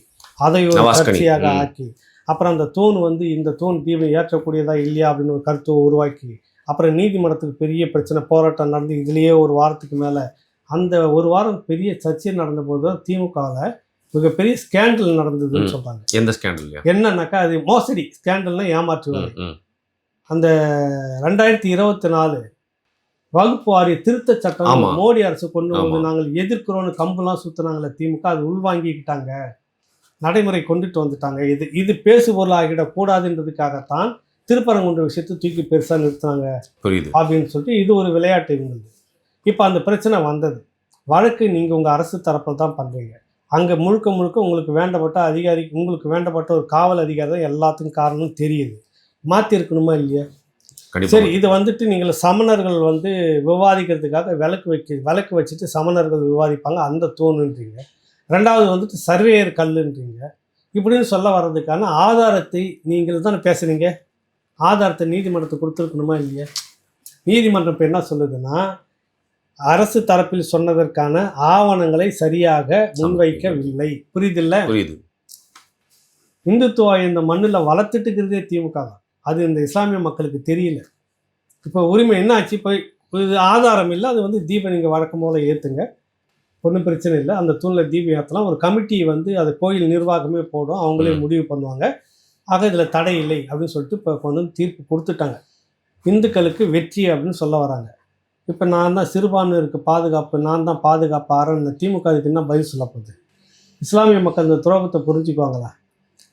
அதை ஒரு கட்சியாக ஆக்கி, அப்புறம் அந்த தூண் இந்த தூண் தீபம் ஏற்றக்கூடியதா இல்லையா அப்படின்னு ஒரு கருத்தை உருவாக்கி, அப்புறம் நீதிமன்றத்துக்கு பெரிய பிரச்சனை போராட்டம் நடந்து இதுலேயே ஒரு வாரத்துக்கு மேலே, அந்த ஒரு வாரம் பெரிய சர்ச்சை நடந்த போது தான் திமுகவில் மிகப்பெரிய ஸ்கேண்டல் நடந்ததுன்னு சொல்கிறாங்க. எந்த ஸ்கேண்டல்? என்னன்னாக்கா அது மோசடி ஸ்கேண்டல்னா ஏமாற்றுவாங்க. அந்த 2024 வகுப்பு வாரிய திருத்த சட்டம் மோடி அரசு கொண்டு வந்து நாங்கள் எதிர்க்கிறோன்னு கம்புலாம் சுற்றினாங்களே திமுக, அது உள்வாங்கிக்கிட்டாங்க, நடைமுறை கொண்டுட்டு வந்துட்டாங்க. இது பேசு பொருளாகிடக்கூடாதுன்றதுக்காகத்தான் திருப்பரங்குன்ற விஷயத்தை தூக்கி பெருசாக நிறுத்தினாங்க அப்படின்னு சொல்லிட்டு இது ஒரு விளையாட்டு இவங்களுக்கு. இப்போ அந்த பிரச்சனை வந்தது, வழக்கு நீங்கள் உங்கள் அரசு தரப்பில் தான் பண்ணுறீங்க. அங்கே முழுக்க உங்களுக்கு வேண்டப்பட்ட அதிகாரி, உங்களுக்கு வேண்டப்பட்ட ஒரு காவல் அதிகாரி தான் எல்லாத்துக்கும் காரணம் தெரியுது. மாற்றிருக்கணுமா இல்லையா? சரி, இது நீங்கள் சமணர்கள் விவாதிக்கிறதுக்காக விளக்கு வச்சுட்டு சமணர்கள் விவாதிப்பாங்க, அந்த தூணுன்றீங்க. ரெண்டாவது சர்வேயர் கல்லுன்றீங்க. இப்படின்னு சொல்ல வர்றதுக்கான ஆதாரத்தை நீங்கள் தானே பேசுகிறீங்க. ஆதாரத்தை நீதிமன்றத்துக்கு கொடுத்துருக்கணுமா இல்லையா? நீதிமன்றம் இப்போ என்ன சொல்லுதுன்னா, அரசு தரப்பில் சொன்னதற்கான ஆவணங்களை சரியாக முன்வைக்கவில்லை. புரியுதில்ல? புரியுது. இந்துத்துவா இந்த மண்ணில் வளர்த்துட்டு இருக்கிறதே திமுக தான். அது இந்த இஸ்லாமிய மக்களுக்கு தெரியல. இப்போ உரிமை என்ன ஆச்சு, இப்போ இது ஆதாரம் இல்லை, அது தீபம் நீங்கள் வழக்கம் போல் ஏற்றுங்க, ஒன்றும் பிரச்சனை இல்லை, அந்த தூணில் தீபம் ஏற்றலாம். ஒரு கமிட்டி அது கோயில் நிர்வாகமே போடும், அவங்களே முடிவு பண்ணுவாங்க. ஆக இதில் தடை இல்லை அப்படின்னு சொல்லிட்டு இப்போ தீர்ப்பு கொடுத்துட்டாங்க. இந்துக்களுக்கு வெற்றி அப்படின்னு சொல்ல வராங்க. இப்போ நான் தான் சிறுபான்மையினருக்கு பாதுகாப்பு, நான் தான் பாதுகாப்பு ஆரம்பின திமுக அதுக்கு என்ன பதில் சொல்ல போகுது? இஸ்லாமிய மக்கள் இந்த துரோகத்தை புரிஞ்சுக்குவாங்களா?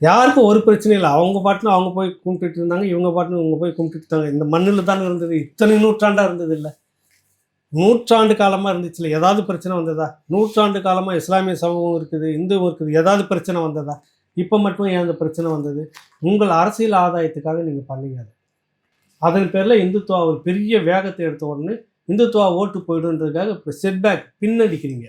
யாருக்கும் ஒரு பிரச்சனை இல்லை. அவங்க பாட்டில் அவங்க போய் கும்பிட்டுட்டு இருந்தாங்க, இவங்க பாட்டில் இவங்க போய் கும்பிட்டுட்டு இருந்தாங்க. இந்த மண்ணில் தானே இருந்தது, இத்தனை நூற்றாண்டாக இருந்தது இல்லை, நூற்றாண்டு காலமாக இருந்துச்சு இல்லை. ஏதாவது பிரச்சனை வந்ததா? நூற்றாண்டு காலமாக இஸ்லாமிய சமூகம் இருக்குது, இந்துவும் இருக்குது, ஏதாவது பிரச்சனை வந்ததா? இப்போ மட்டும் ஏன் அந்த பிரச்சனை வந்தது? உங்கள் அரசியல் ஆதாயத்துக்காக நீங்கள் பண்ணீங்க. அதன் பேரில் இந்துத்துவா ஒரு பெரிய வேகத்தை எடுத்த உடனே இந்துத்துவா ஓட்டு போய்டுன்றதுக்காக இப்போ செட்பேக் பின்னடிக்கிறீங்க.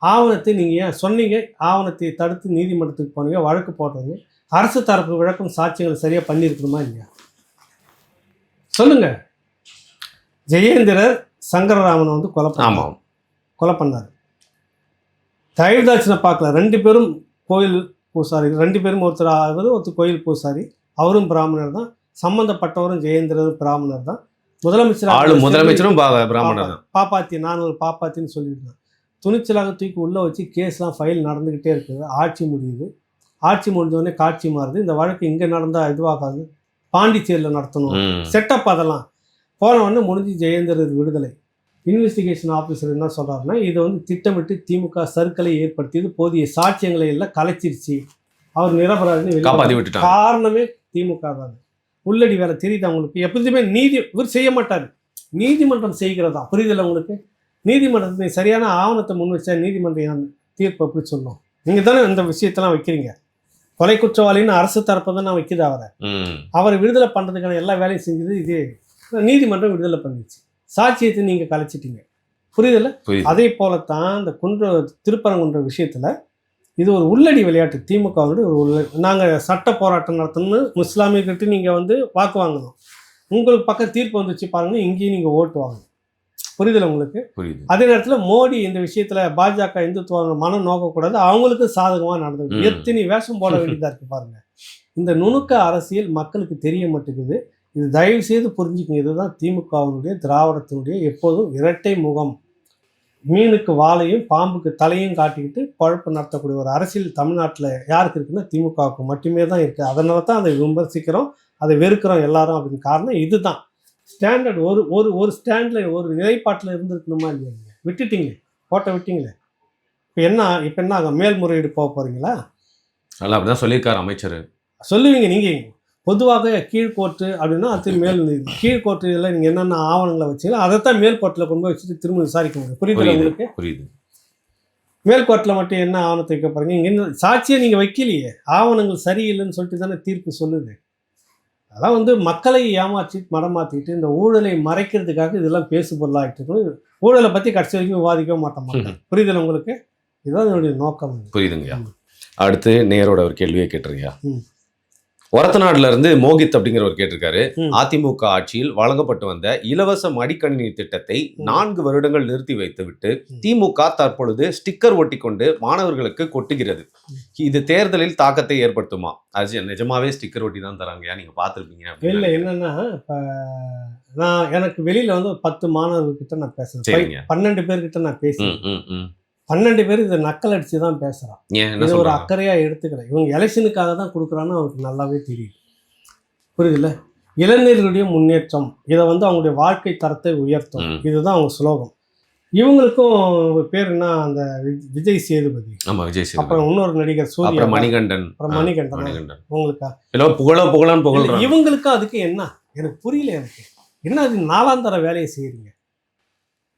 ஆவணத்தை நீங்கள் ஏன் சொன்னீங்க, ஆவணத்தை தடுத்து நீதிமன்றத்துக்கு போனீங்க, வழக்கு போடுறீங்க. அரசு தரப்பு விளக்கம் சாட்சியங்களை சரியாக பண்ணியிருக்கணுமா இல்லையா? சொல்லுங்கள். ஜெயேந்திரர் சங்கரராமன் கொலை பண்ணார். தயிர்தாட்சனை பார்க்கல, 2 பேரும் கோயில் பூசாரி, 2 பேரும் ஒருத்தர் கோயில் பூசாரி, அவரும் பிராமணர் தான், சம்பந்தப்பட்டவரும் ஜெயேந்திரரும் பிராமணர் தான், முதலமைச்சரும் பிராமணர் தான். பாப்பாத்தி, நான் ஒரு பாப்பாத்தின்னு சொல்லியிருந்தேன். துணிச்சலாக தூக்கி உள்ளே வச்சு கேஸ்லாம் ஃபைல் நடந்துக்கிட்டே இருக்குது. ஆட்சி முடியுது, ஆட்சி முடிஞ்சோடனே காட்சி மாறுது. இந்த வழக்கு இங்கே நடந்தால் இதுவாகாது, பாண்டிச்சேரியில் நடத்தணும் செட்டப். அதெல்லாம் போன உடனே முடிஞ்சு ஜெயேந்திரர் விடுதலை. இன்வெஸ்டிகேஷன் ஆஃபீஸர் என்ன சொல்கிறாருன்னா, இதை திட்டமிட்டு திமுக சர்க்கலை ஏற்படுத்தியது, போதிய சாட்சியங்களை எல்லாம் கலைச்சிருச்சு, அவர் நிரபராதின்னு காரணமே திமுக தான். உள்ளடி வேலை தெரியுது அவங்களுக்கு. எப்போதுமே இவர் செய்ய மாட்டார், நீதிமன்றம் செய்கிறதா. புரியுதில்ல உங்களுக்கு? நீதிமன்றத்தை சரியான ஆவணத்தை முன் வச்சா நீதிமன்றம் தீர்ப்பு எப்படி சொல்லும்? நீங்கள் தானே இந்த விஷயத்தெல்லாம் வைக்கிறீங்க. கொலை குற்றவாளின்னு அரசு தரப்பை தான் நான் வைக்கிது. அவரை விடுதலை பண்ணுறதுக்கான எல்லா வேலையும் செஞ்சது இது நீதிமன்றம் விடுதலை பண்ணிச்சு. சாட்சியத்தை நீங்கள் கலைச்சிட்டீங்க. புரியுதில்ல? அதே போலத்தான் இந்த திருப்பரங்குன்ற விஷயத்தில் இது ஒரு உள்ளடி விளையாட்டு. திமுகவுடைய ஒரு நாங்கள் சட்ட போராட்டம் நடத்தணும்னு இஸ்லாமியர்கிட்ட நீங்கள் வந்து வாக்கு வாங்கணும். உங்களுக்கு பக்கம் தீர்ப்பு வந்துச்சு பாருங்க, இங்கேயும் நீங்கள் ஓட்டு வாங்கணும். புரியுதில்ல உங்களுக்கு? அதே நேரத்தில் மோடி இந்த விஷயத்தில் பாஜக இந்துத்துவ மனம் நோக்கக்கூடாது, அவங்களுக்கு சாதகமாக நடந்தது. எத்தனை வேஷம் போட வேண்டியதாக இருக்குது பாருங்க. இந்த நுணுக்க அரசியல் மக்களுக்கு தெரிய மாட்டேங்குது. இது தயவு செய்து புரிஞ்சுக்கங்க. இதுதான் திமுகவினுடைய திராவிடத்தினுடைய எப்போதும் இரட்டை முகம். மீனுக்கு வாலையும் பாம்புக்கு தலையும் காட்டிக்கிட்டு குழப்பம் நடத்தக்கூடிய ஒரு அரசியல் தமிழ்நாட்டில் யாருக்கு இருக்குன்னா திமுகவுக்கு மட்டுமே தான் இருக்குது. அதனால தான் அதை விமர்சிக்கிறோம், அதை வெறுக்கிறோம் எல்லாரும். அப்படின்னு காரணம் இதுதான். ஸ்டாண்டர்ட் ஒரு ஸ்டாண்டில் ஒரு நிலைப்பாட்டில் இருந்துருக்கணுமா இல்லையா? நீங்கள் விட்டுட்டீங்களே, கோட்டை விட்டீங்களே. இப்போ என்ன ஆகும்? மேல்முறையீடு போக போகிறீங்களா? நல்லா அப்படி தான் சொல்லியிருக்காரு அமைச்சர். சொல்லுவீங்க நீங்கள். பொதுவாக கீழ்கோர்ட்டு அப்படின்னா அது மேல் கீழ்கோர்ட்டு இதில் நீங்கள் என்னென்ன ஆவணங்களை வச்சுக்கலாம் அதைத்தான் மேல்கோர்ட்டில் கொண்டு போய் வச்சுட்டு திரும்ப விசாரிக்க முடியும். புரியுது உங்களுக்கு? புரியுது. மேல்கோர்ட்டில் மட்டும் என்ன ஆவணத்தை வைக்க போகிறீங்க? இங்கே சாட்சியை நீங்கள் வைக்கலையே, ஆவணங்கள் சரியில்லைன்னு சொல்லிட்டு தானே தீர்ப்பு சொல்லுது. அதெல்லாம் வந்து மக்களை ஏமாற்றி மடமாற்றிட்டு இந்த ஊழலை மறைக்கிறதுக்காக இதெல்லாம் பேசு பொருளாகிட்டு ஊழலை பற்றி கடைசி வரைக்கும் விவாதிக்க மாட்டோம். புரியுதுல்ல உங்களுக்கு? இதுதான் என்னுடைய நோக்கம். புரியுதுங்கய்யா. அடுத்து நேரோட ஒரு கேள்வியை கேட்டுருங்கய்யா. ஒரத்தநாடுல இருந்து மோகித் அப்படிங்கிற ஒரு கேட்டிருக்காரு. அதிமுக ஆட்சியில் வழங்கப்பட்டு வந்த இலவச மடிக்கணினி திட்டத்தை 4 வருடங்கள் நிறுத்தி வைத்துவிட்டு திமுக தற்பொழுது ஸ்டிக்கர் ஒட்டி கொண்டு மாணவர்களுக்கு கொட்டுகிறது. இது தேர்தலில் தாக்கத்தை ஏற்படுத்துமா? அது நிஜமாவே ஸ்டிக்கர் ஒட்டி தான் தராங்கயா, நீங்க பார்த்துருப்பீங்க. இல்லை, என்னன்னா இப்போ நான் எனக்கு வெளியில வந்து 10 மாணவர்கிட்ட நான் பேசுறேன், 12 பேர்கிட்ட நான் பேசுறேன். 12 பேர் இதை நக்கல் அடிச்சு தான் பேசுகிறான். இது ஒரு அக்கறையாக எடுத்துக்கிறேன். இவங்க எலெக்ஷனுக்காக தான் கொடுக்குறான்னு அவருக்கு நல்லாவே தெரியும். புரியுதுல்ல? இளைஞர்களுடைய முன்னேற்றம், இதை வந்து அவங்களுடைய வாழ்க்கை தரத்தை உயர்த்தும். இதுதான் அவங்க ஸ்லோகம். இவங்களுக்கும் பேர் என்ன, அந்த விஜய் சேதுபதி, அப்புறம் இன்னொரு நடிகர் சூர்யா, மணிகண்டன், உங்களுக்கு இவங்களுக்கும் அதுக்கு என்ன எனக்கு புரியல. எனக்கு என்ன அது 4ஆம் தர வேலையை செய்கிறீங்க?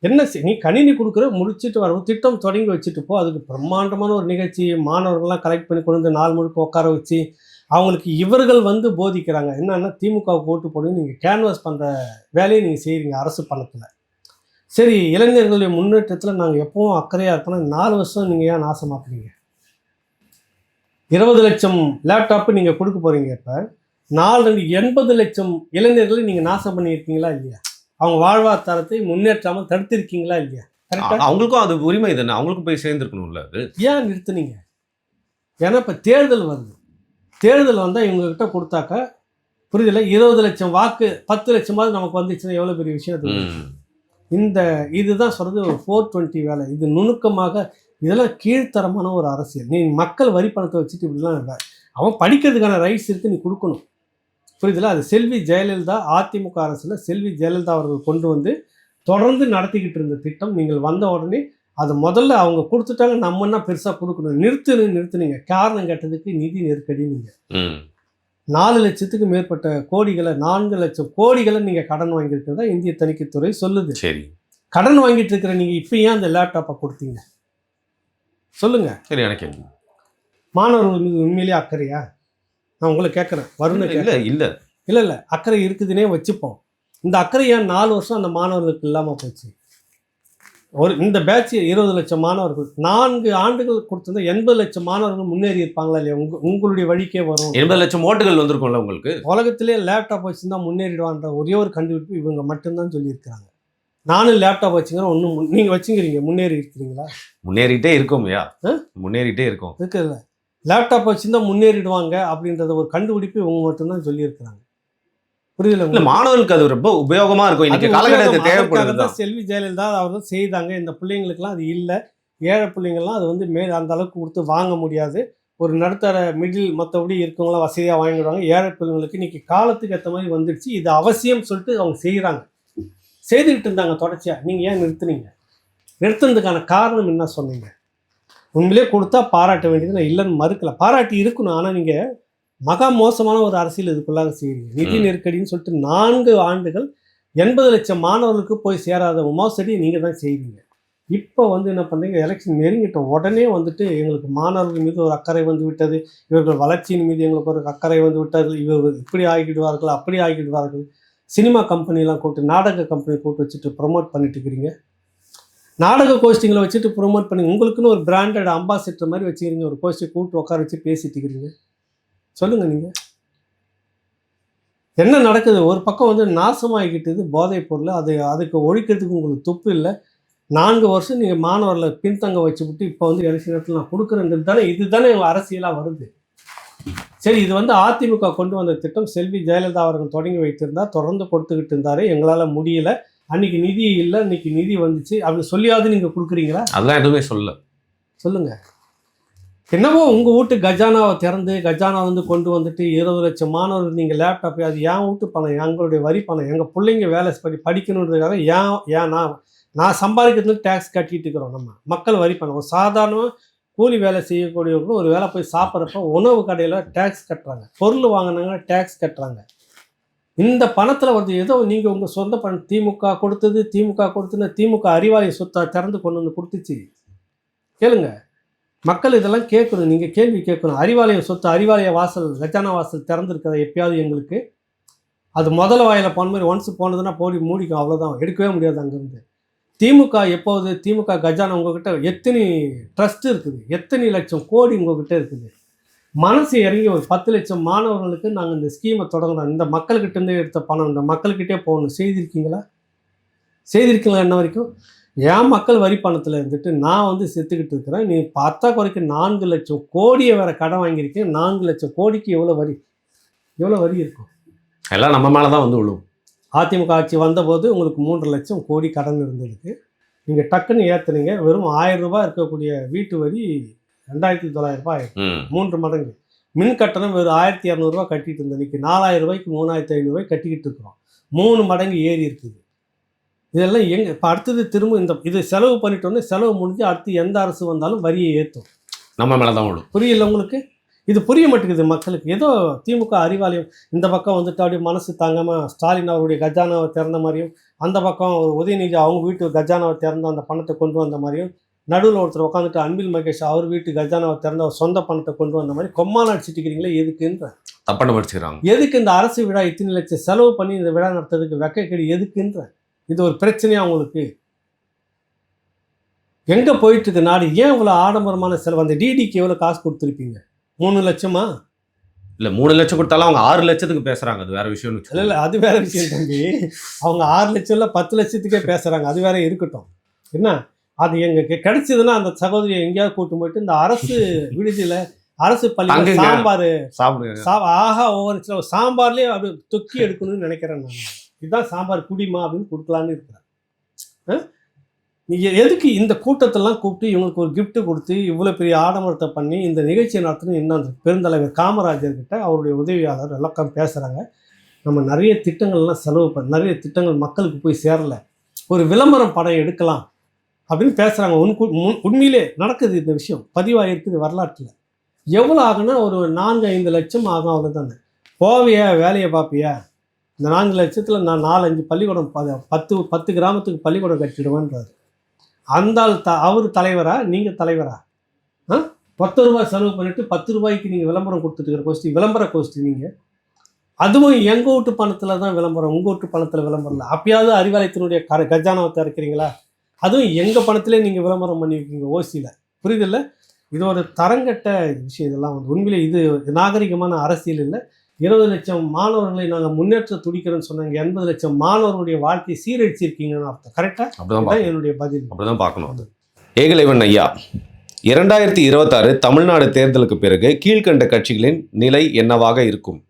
என்ன நீ கணினி கொடுக்குற முடிச்சுட்டு வர திட்டம் தொடங்கி வச்சுட்டு போ. அதுக்கு பிரம்மாண்டமான ஒரு நிகழ்ச்சி, மாணவர்கள்லாம் கலெக்ட் பண்ணி கொண்டு வந்து 4 முழுக்க உட்கார வச்சு அவங்களுக்கு இவர்கள் வந்து போதிக்கிறாங்க. என்னன்னா திமுகவுக்கு ஓட்டு போடுங்க, நீங்கள் கேன்வாஸ் பண்ணுற வேலையை நீங்கள் செய்கிறீங்க அரசு பணத்தில். சரி, இளைஞர்களுடைய முன்னேற்றத்தில் நாங்கள் எப்பவும் அக்கறையாக இருக்கணும். 4 வருஷம் நீங்கள் ஏன் நாசமாக்குறீங்க? 20 லட்சம் லேப்டாப்பு நீங்கள் கொடுக்க போகிறீங்க. இப்போ 80 லட்சம் இளைஞர்களை நீங்கள் நாசம் பண்ணியிருக்கீங்களா இல்லையா? அவங்க வாழ்வாதாரத்தை முன்னேற்றாமல் தடுத்திருக்கீங்களா இல்லையா? அவங்களுக்கும் அது உரிமை தானே, அவங்களுக்கும் போய் சேர்ந்துருக்கணும்ல. அது ஏன் நிறுத்துனீங்க? ஏன்னா இப்போ தேர்தல் வருது. தேர்தல் வந்தால் இவங்ககிட்ட கொடுத்தாக்க புரிதல 20 லட்சம் வாக்கு 10 லட்சமாவது நமக்கு வந்துச்சுன்னா எவ்வளோ பெரிய விஷயம். இதுதான் சொல்கிறது ஒரு 420 வேலை. இது நுணுக்கமாக இதெல்லாம் கீழ்த்தரமான ஒரு அரசியல். நீ மக்கள் வரி பணத்தை வச்சுட்டு இப்படிலாம் இல்லை. அவன் படிக்கிறதுக்கான ரைட்ஸ் இருக்குது, நீ கொடுக்கணும். புரியுதுல? அது செல்வி ஜெயலலிதா அதிமுக அரசில் செல்வி ஜெயலலிதா அவர்கள் கொண்டு வந்து தொடர்ந்து நடத்திக்கிட்டு இருந்த திட்டம். நீங்கள் வந்த உடனே அதை முதல்ல அவங்க கொடுத்துட்டாங்க, நம்மன்னா பெருசாக கொடுக்கணும். நிறுத்துனீங்க. காரணம் கேட்டதுக்கு நிதி நெருக்கடி. நீங்கள் 4 லட்சத்துக்கு மேற்பட்ட கோடிகளை 4 லட்சம் கோடிகளை நீங்கள் கடன் வாங்கியிருக்கிறதா இந்திய தணிக்கைத்துறை சொல்லுது. சரி, கடன் வாங்கிட்டு இருக்கிற நீங்கள் இப்போ ஏன் அந்த லேப்டாப்பை கொடுத்தீங்க சொல்லுங்க. சரி, எனக்கு மாணவர்கள் மீது உண்மையிலேயே அக்கறையா? நான் உங்களை கேட்குறேன். வருண இல்லை அக்கறை இருக்குதுன்னே வச்சுப்போம். இந்த அக்கறை ஏன் 4 வருஷம் அந்த மாணவர்களுக்கு இல்லாமல் போச்சு? இந்த பேட்ச் 20 லட்சம் மாணவர்கள் 4 ஆண்டுகள் கொடுத்திருந்தா 80 லட்சம் மாணவர்கள் முன்னேறி இருப்பாங்களா இல்லையா? உங்களுடைய வழிக்கே வரும். 80 லட்சம் ஓட்டுகள் வந்திருக்கும்ல உங்களுக்கு. உலகத்திலே லேப்டாப் வச்சுருந்தா முன்னேறிடுவான்ற ஒரே ஒரு கண்டுபிடிப்பு இவங்க மட்டும்தான் சொல்லியிருக்கிறாங்க. நானும் லேப்டாப் வச்சுக்கிறேன், ஒன்றும் நீங்கள் வச்சுக்கிறீங்க, முன்னேறி இருக்கிறீங்களா? முன்னேறிட்டே இருக்கோம், முன்னேறிட்டே இருக்கும். இருக்குல்ல, லேப்டாப் வச்சுருந்தா முன்னேறிடுவாங்க அப்படின்றத ஒரு கண்டுபிடிப்பு இவங்க மட்டும்தான் சொல்லியிருக்கிறாங்க. புரியுதுல? மாணவர்களுக்கு அது ரொம்ப உபயோகமாக இருக்கும். இன்னைக்கு காலகட்டத்துக்கு தேவைப்படுது. செல்வி ஜெயலலிதா அவர்கள் செய்தாங்க. இந்த பிள்ளைங்களுக்குலாம் அது இல்லை. ஏழை பிள்ளைங்கள்லாம் அது வந்து அந்த அளவுக்கு கொடுத்து வாங்க முடியாது. ஒரு நடுத்தர மிடில் மற்றபடி இருக்கவங்களாம் வசதியாக வாங்கிடுவாங்க. ஏழை பிள்ளைங்களுக்கு இன்னைக்கு காலத்துக்கு ஏற்ற மாதிரி வந்துடுச்சு. இது அவசியம் சொல்லிட்டு அவங்க செய்துக்கிட்டு இருந்தாங்க தொடர்ச்சியாக. நீங்கள் ஏன் நிறுத்துனீங்க? நிறுத்துனதுக்கான காரணம் என்ன சொன்னீங்க? உண்மையிலே கொடுத்தா பாராட்ட வேண்டியது, நான் இல்லைன்னு மறுக்கலை, பாராட்டி இருக்கணும். ஆனால் நீங்கள் மகா மோசமான ஒரு அரசியல் இதுக்குள்ளாக செய்யுங்க. நிதி நெருக்கடின்னு சொல்லிட்டு 4 ஆண்டுகள் 80 லட்சம் மாணவர்களுக்கு போய் சேராத மோசடி நீங்கள் தான் செய்வீங்க. இப்போ வந்து என்ன பண்ணுறீங்க, எலெக்ஷன் நெருங்கிட்ட உடனே வந்துட்டு எங்களுக்கு மாணவர்கள் மீது ஒரு அக்கறை வந்து விட்டது, இவர்கள் வளர்ச்சியின் மீது எங்களுக்கு ஒரு அக்கறை வந்து விட்டது, இவர்கள் இப்படி ஆகிடுவார்கள் அப்படி ஆகிடுவார்கள். சினிமா கம்பெனிலாம் கூப்பிட்டு நாடக கம்பெனி கூப்பிட்டு வச்சுட்டு ப்ரொமோட் பண்ணிட்டு இருக்கிறீங்க. நாடக கோஷ்டிங்களை வச்சுட்டு ப்ரொமோட் பண்ணி உங்களுக்குன்னு ஒரு பிராண்டட் அம்பாசிடர் மாதிரி வச்சுக்கிறீங்க. ஒரு கோஷ்டி கூப்பிட்டு உட்கார வச்சு பேசிட்டு இருக்கிறீங்க. சொல்லுங்கள் நீங்கள் என்ன நடக்குது? ஒரு பக்கம் வந்து நாசமாகிக்கிட்டது போதைப் பொருள். அதுக்கு ஒழிக்கிறதுக்கு உங்களுக்கு துப்பு இல்லை. 4 வருஷம் நீங்கள் மாணவர்களை பின்தங்க வச்சுவிட்டு இப்போ வந்து எலெக்ஷன் நேரத்தில் நான் கொடுக்குறேன்றது தானே, இதுதானே அரசியலாக வருது. சரி, இது வந்து அதிமுக கொண்டு வந்த திட்டம். செல்வி ஜெயலலிதா அவர்கள் தொடங்கி வைத்திருந்தார், தொடர்ந்து கொடுத்துக்கிட்டு இருந்தார். எங்களால் முடியல, அன்னைக்கு நிதி இல்லை, இன்னைக்கு நிதி வந்துச்சு அப்படி சொல்லியாவது நீங்கள் கொடுக்குறீங்களா? அதெல்லாம் எதுவுமே சொல்லுங்கள். என்னவோ உங்கள் வீட்டு கஜானாவை திறந்து கஜானா வந்து கொண்டு வந்துட்டு 20 லட்சம் மாணவர்கள் நீங்கள் லேப்டாப், அது என் வீட்டு பணம், எங்களுடைய வரி பணம், எங்கள் பிள்ளைங்க வேலை படிக்கணுன்றதுக்காக ஏன் நான் சம்பாதிக்கிறது டேக்ஸ் கட்டிட்டு இருக்கிறோம். நம்ம மக்கள் வரி பணம். ஒரு சாதாரணமாக கூலி வேலை செய்யக்கூடியவங்களும் ஒரு வேலை போய் சாப்பிட்றப்ப உணவு கடையில் டேக்ஸ் கட்டுறாங்க, பொருள் வாங்கினாங்கன்னா டேக்ஸ் கட்டுறாங்க. இந்த பணத்தில் வந்து ஏதோ நீங்கள் உங்கள் சொந்த பணம் திமுக கொடுத்துன்னு திமுக அறிவாலய சொத்தை திறந்து கொண்டு வந்து கொடுத்துச்சு. கேளுங்க, மக்கள் இதெல்லாம் கேட்கணும், நீங்கள் கேள்வி கேட்கணும். அறிவாலய சொத்து, அறிவாலய வாசல், கஜானா வாசல் திறந்துருக்கிறத எப்பயாவது எங்களுக்கு அது முதல்ல வாயில் போன மாதிரி ஒன்ஸ் போனதுன்னா போடி மூடிக்கும், அவ்வளோதான், எடுக்கவே முடியாது அங்கேருந்து. திமுக எப்போது திமுக கஜானா உங்ககிட்ட எத்தனை ட்ரஸ்ட் இருக்குது, எத்தனை லட்சம் கோடி உங்ககிட்ட இருக்குது. மனசு இறங்கி ஒரு 10 லட்சம் மாணவர்களுக்கு நாங்கள் இந்த ஸ்கீமை தொடங்குறோம், இந்த மக்கள்கிட்டேருந்து எடுத்த பணம் இந்த மக்கள்கிட்டே போகணும். செய்திருக்கீங்களா என்ன வரைக்கும்? என் மக்கள் வரி பணத்தில் இருந்துட்டு நான் வந்து செத்துக்கிட்டு இருக்கிறேன். நீ பார்த்தா குறைக்கு 4 லட்சம் கோடியை வேறு கடன் வாங்கியிருக்கேன். 4 லட்சம் கோடிக்கு எவ்வளோ வரி இருக்கும்? எல்லாம் நம்ம மேலே தான் வந்து விழுவும். அதிமுக ஆட்சி வந்தபோது உங்களுக்கு 3 லட்சம் கோடி கடன் இருந்ததுக்கு நீங்கள் டக்குன்னு ஏற்றுனீங்க. வெறும் 1000 ரூபாய் இருக்கக்கூடிய வீட்டு வரி 2900 ரூபாய் ஆயிடுச்சு, 3 மடங்கு. மின் கட்டணம் வெறும் 1200 ரூபாய் கட்டிட்டு இருந்தோம், இன்றைக்கி 4000 ரூபாய்க்கு 3500 ரூபாய் கட்டிக்கிட்டு இருக்கிறோம். 3 மடங்கு ஏறி இருக்குது. இதெல்லாம் இப்போ அடுத்தது திரும்ப இது செலவு பண்ணிட்டு வந்து செலவு முடிஞ்சு அடுத்து எந்த அரசு வந்தாலும் வரியை ஏற்றும், நம்ம மேலே தான் விடும். புரியல உங்களுக்கு? இது புரிய மாட்டேங்குது மக்களுக்கு. ஏதோ திமுக அறிவாலயம் இந்த பக்கம் வந்துட்டு அப்படியே மனசு தாங்காமல் ஸ்டாலின் அவருடைய கஜானாவை திறந்த மாதிரியும், அந்த பக்கம் ஒரு உதயநிதி அவங்க வீட்டு கஜானாவை திறந்து அந்த பணத்தை கொண்டு வந்த மாதிரியும், நடுவில் ஒருத்தர் உட்காந்துட்டு அன்பில் மகேஷ் அவர் வீட்டு கஜானாவை திறந்து அவர் சொந்த பணத்தை கொண்டு வந்த மாதிரி கொம்மான் அடிச்சிட்டுக்கிறீங்களே. எதுக்குன்ற தப்பான படிச்சுக்கிறாங்க. எதுக்கு இந்த அரசு விழா இத்தனை லட்சம் செலவு பண்ணி இந்த விழா நடத்துறதுக்கு வெக்கைக்கடி எதுக்குன்ற? இது ஒரு பிரச்சனையாக உங்களுக்கு எங்கே போயிட்டுருக்கு நாடு? ஏன் இவ்வளோ ஆடம்பரமான செலவு? அந்த டிடிக்கு எவ்வளோ காசு கொடுத்துருப்பீங்க? 3 லட்சமா? இல்லை 3 லட்சம் கொடுத்தாலும் அவங்க 6 லட்சத்துக்கு பேசுகிறாங்க, அது வேறு விஷயம். இல்லை அது வேறு விஷயம் தம்பி. அவங்க 6 லட்சம் இல்லை 10 லட்சத்துக்கே பேசுகிறாங்க, அது வேற இருக்கட்டும். என்ன அது எங்களுக்கு கிடைச்சதுன்னா அந்த சகோதரியை எங்கேயாவது கூட்டு போயிட்டு இந்த அரசு விடுதியில் அரசு பள்ளி சாம்பார் சாப்பிடுங்க, ஆஹா ஒவ்வொரு சாம்பார்லேயே அப்படி தொக்கி எடுக்கணும்னு நினைக்கிறேன் நான். இதுதான் சாம்பார் குடிமா அப்படின்னு கொடுக்கலான்னு இருக்கிறேன். நீங்கள் எதுக்கு இந்த கூட்டத்தெல்லாம் கூப்பிட்டு இவங்களுக்கு ஒரு கிஃப்ட்டு கொடுத்து இவ்வளோ பெரிய ஆடம்பரத்தை பண்ணி இந்த நிகழ்ச்சியை நடத்தணும்? இன்னும் பெருந்தலைவர் காமராஜர்கிட்ட அவருடைய உதவியாளர் எல்லாம் பேசுகிறாங்க. நம்ம நிறைய திட்டங்கள்லாம் செலவு நிறைய திட்டங்கள் மக்களுக்கு போய் சேரலை, ஒரு விளம்பரம் படம் எடுக்கலாம் அப்படின்னு பேசுகிறாங்க. உண்மையிலே நடக்குது இந்த விஷயம், பதிவாகிருக்குது வரலாற்றில். எவ்வளோ ஆகுன்னா ஒரு 4-5 லட்சம் ஆகும், அவ்வளோதானே. போவியா வேலையை பார்ப்பியா? இந்த 4 லட்சத்தில் நான் 4-5 பள்ளிக்கூடம் 10 கிராமத்துக்கு பள்ளிக்கூடம் கட்டிடுவேன்றாரு. அந்த அவர் தலைவரா நீங்கள் தலைவரா? 10 ரூபாய் செலவு பண்ணிவிட்டு 10 ரூபாய்க்கு நீங்கள் விளம்பரம் கொடுத்துட்டு இருக்கிற கோஷ்டி, விளம்பர கோஷ்டி நீங்கள். அதுவும் எங்கள் வீட்டு பணத்தில் தான் விளம்பரம், உங்கள் வீட்டு பணத்தில் விளம்பரம் இல்லை. அப்பயாவது அறிவாலயத்தினுடைய கஜானாவை திறக்கிறீங்களா? அதுவும் எங்கள் பணத்திலே நீங்கள் விளம்பரம் பண்ணியிருக்கீங்க ஓசியில். புரியுதில்ல? இது ஒரு தரங்கட்ட விஷயம். இதெல்லாம் வந்து உண்மையிலே இது நாகரிகமான அரசியல் இல்லை. 20 லட்சம் மாணவர்களை நாங்கள் முன்னேற்ற துடிக்கிறோன்னு சொன்னாங்க. 80 லட்சம் மாணவர்களுடைய வாழ்க்கையை சீரழிச்சிருக்கீங்கன்னு அர்த்தம். கரெக்டாக? அப்படிதான் என்னுடைய பதில். அப்படிதான் பார்க்கணும். அது ஏகலைவன் ஐயா, 2026 தமிழ்நாடு தேர்தலுக்கு பிறகு கீழ்கண்ட கட்சிகளின் நிலை என்னவாக இருக்கும்?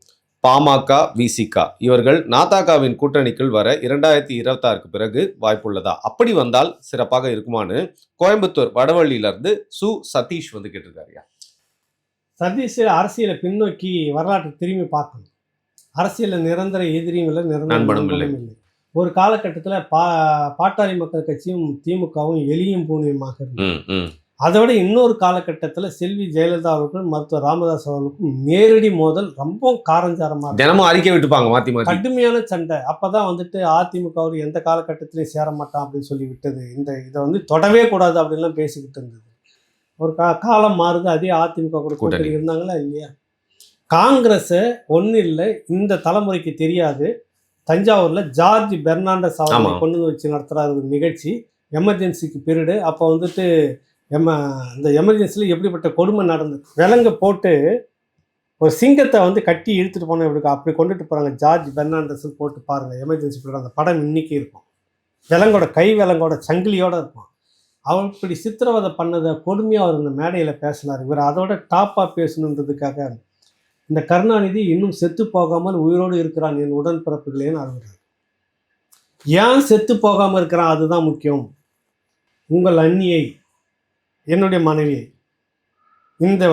பாமக, விசிக இவர்கள் நாதாகாவின் கூட்டணிக்குள் வர 2026க்கு பிறகு வாய்ப்புள்ளதா? அப்படி வந்தால் சிறப்பாக இருக்குமான்னு கோயம்புத்தூர் வடவள்ளியிலிருந்து சதீஷ் வந்து கேட்டிருக்காருயா. சதீஷ் அரசியலை பின்னோக்கி வரலாற்றை திரும்பி பார்க்கணும். அரசியலில் நிரந்தர எதிரியும் இல்லை, நிரந்தர நண்பனும் இல்லை. ஒரு காலகட்டத்தில் பாட்டாளி மக்கள் கட்சியும் திமுகவும் எளியும் பூனியமாக இருந்தது. அதை விட இன்னொரு காலகட்டத்தில் செல்வி ஜெயலலிதா அவர்களுக்கும் மருத்துவர் ராமதாஸ் அவர்களுக்கும் நேரடி மோதல் ரொம்ப காரஞ்சாரமாக தினமும் அறிக்கை விட்டுப்பாங்க மாற்றி மாற்றி. கடுமையான சண்டை. அப்போ தான் வந்துட்டு அதிமுக அவர் எந்த காலகட்டத்திலையும் சேர மாட்டான் அப்படின்னு சொல்லி விட்டது. இதை வந்து தொடவே கூடாது அப்படின்லாம் பேசிக்கிட்டு இருந்தது. ஒரு காலம் மாறுது, அதே அதிமுக கூட கூட்டணி இருந்தாங்களா இல்லையா? காங்கிரஸை ஒன்றும் இல்லை, இந்த தலைமுறைக்கு தெரியாது. தஞ்சாவூரில் ஜார்ஜ் பெர்னாண்டஸ் அவர்களை கொண்டு வச்சு நடத்துகிறார் ஒரு நிகழ்ச்சி, எமர்ஜென்சிக்கு பீரியடு. அப்போ வந்துட்டு இந்த எமர்ஜென்சியில் எப்படிப்பட்ட கொடுமை நடந்தது. விலங்க போட்டு ஒரு சிங்கத்தை வந்து கட்டி இழுத்துட்டு போன எப்படி அப்படி கொண்டுட்டு போகிறாங்க. ஜார்ஜ் பெர்னாண்டஸ்ன்னு போட்டு பாருங்கள் எமர்ஜென்சி பீரியட். அந்த படம் இன்னைக்கு இருக்கும். விலங்கோட கை விலங்கோட சங்கிலியோடு இருக்கும். அவர் இப்படி சித்திரவதை பண்ணதை கொடுமையாக அவர் இந்த மேடையில் பேசினார். இவர் அதோட டாப்பாக பேசணுன்றதுக்காக இந்த கருணாநிதி இன்னும் செத்து போகாமல் உயிரோடு இருக்கிறான் என் உடன்பிறப்புகளேன்னு அழுகிறார். ஏன் செத்து போகாமல் இருக்கிறான் அதுதான் முக்கியம். உங்கள் அண்ணியை, என்னுடைய மனைவியை இந்த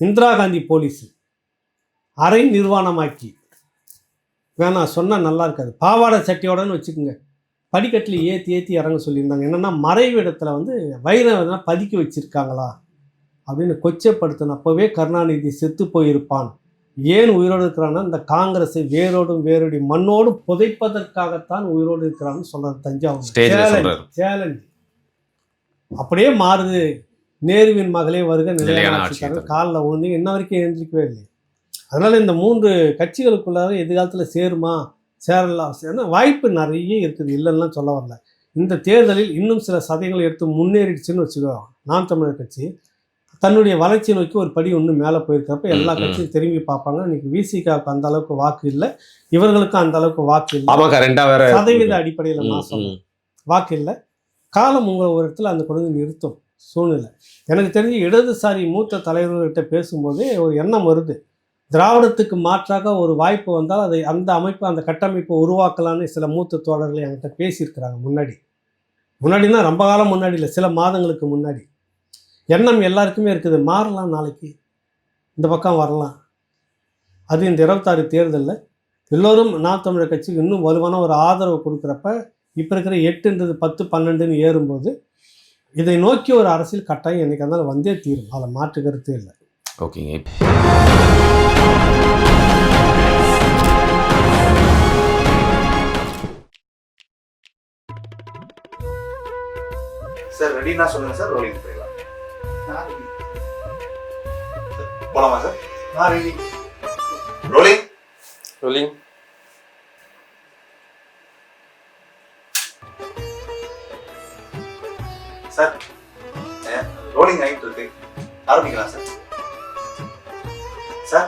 இந்திரா காந்தி போலீஸு அரை நிர்வாணமாக்கி, வேணாம் சொன்னால் நல்லா இருக்காது, பாவாடை சட்டியோடன்னு வச்சுக்கோங்க, படிக்கட்டில் ஏற்றி இறங்க சொல்லியிருந்தாங்க. என்னென்னா மறைவு இடத்துல வந்து வைரம் பதுக்கி வச்சுருக்காங்களா அப்படின்னு கொச்சைப்படுத்தினப்பவே கருணாநிதி செத்து போயிருப்பான். ஏன் உயிரோடு இருக்கிறான்னா இந்த காங்கிரஸை வேரோடும் வேரோடி மண்ணோடும் புதைப்பதற்காகத்தான் உயிரோடு இருக்கிறான்னு சொல்கிறார் தஞ்சாவூர். சேலஞ்ச் அப்படியே மாறுது. நேருவின் மகளே வருக நிலையான ஆட்சிக்காரர் காலில் விழுந்து இன்ன வரைக்கும் எழுந்திரிக்கவே இல்லை. அதனால் இந்த 3 கட்சிகளுக்குள்ளார எதிர்காலத்தில் சேருமா சேரலாம், வாய்ப்பு நிறைய இருக்குது, இல்லைன்னா சொல்ல வரல. இந்த தேர்தலில் இன்னும் சில சதயங்களை எடுத்து முன்னேறிடுச்சுன்னு வச்சுக்கோ. நாம் தமிழர் கட்சி தன்னுடைய வளர்ச்சி நோக்கி ஒரு படி ஒன்று மேலே போயிருக்கிறப்ப எல்லா கட்சியும் திரும்பி பார்ப்பாங்க. இன்னைக்கு விசிகாவுக்கு அந்த அளவுக்கு வாக்கு இல்லை, இவர்களுக்கும் அந்த அளவுக்கு வாக்கு இல்லை. சதவீத அடிப்படையில் நான் சொல்லுவேன் வாக்கு இல்லை. காலம் உங்களை ஒரு இடத்துல அந்த கொண்டு நிறுத்தும் சூழ்நிலை. எனக்கு தெரிஞ்சு இடதுசாரி மூத்த தலைவர்கள்கிட்ட பேசும்போதே ஒரு எண்ணம் வருது, திராவிடத்துக்கு மாற்றாக ஒரு வாய்ப்பு வந்தால் அதை அந்த அமைப்பு அந்த கட்டமைப்பை உருவாக்கலான்னு சில மூத்த தோழர்கள் என்கிட்ட பேசியிருக்கிறாங்க. முன்னாடினா ரொம்ப காலம் முன்னாடி இல்லை, சில மாதங்களுக்கு முன்னாடி. எண்ணம் எல்லாருக்குமே இருக்குது, மாறலாம், நாளைக்கு இந்த பக்கம் வரலாம். அது இந்த 26 தேர்தலில் எல்லோரும் நாம் தமிழர் கட்சிக்கு இன்னும் வலுவான ஒரு ஆதரவு கொடுக்குறப்ப இப்போ இருக்கிற 8, 10, 12ன்னு ஏறும்போது இதை நோக்கி ஒரு அரசியல் கட்டாயம் என்னைக்கு இருந்தாலும் வந்தே தீரும். அதில் மாற்று கருத்தே இல்லை. ஓகேங்க. சார் ரெடினா சொல்லுங்க சார், ரோலிங் போயிடலாம். போலாமா sir? Ready. Rolling. Rolling. Sir rolling ஆகிட்டு இருக்கு, ஆரம்பிக்கலாம் சார். சார்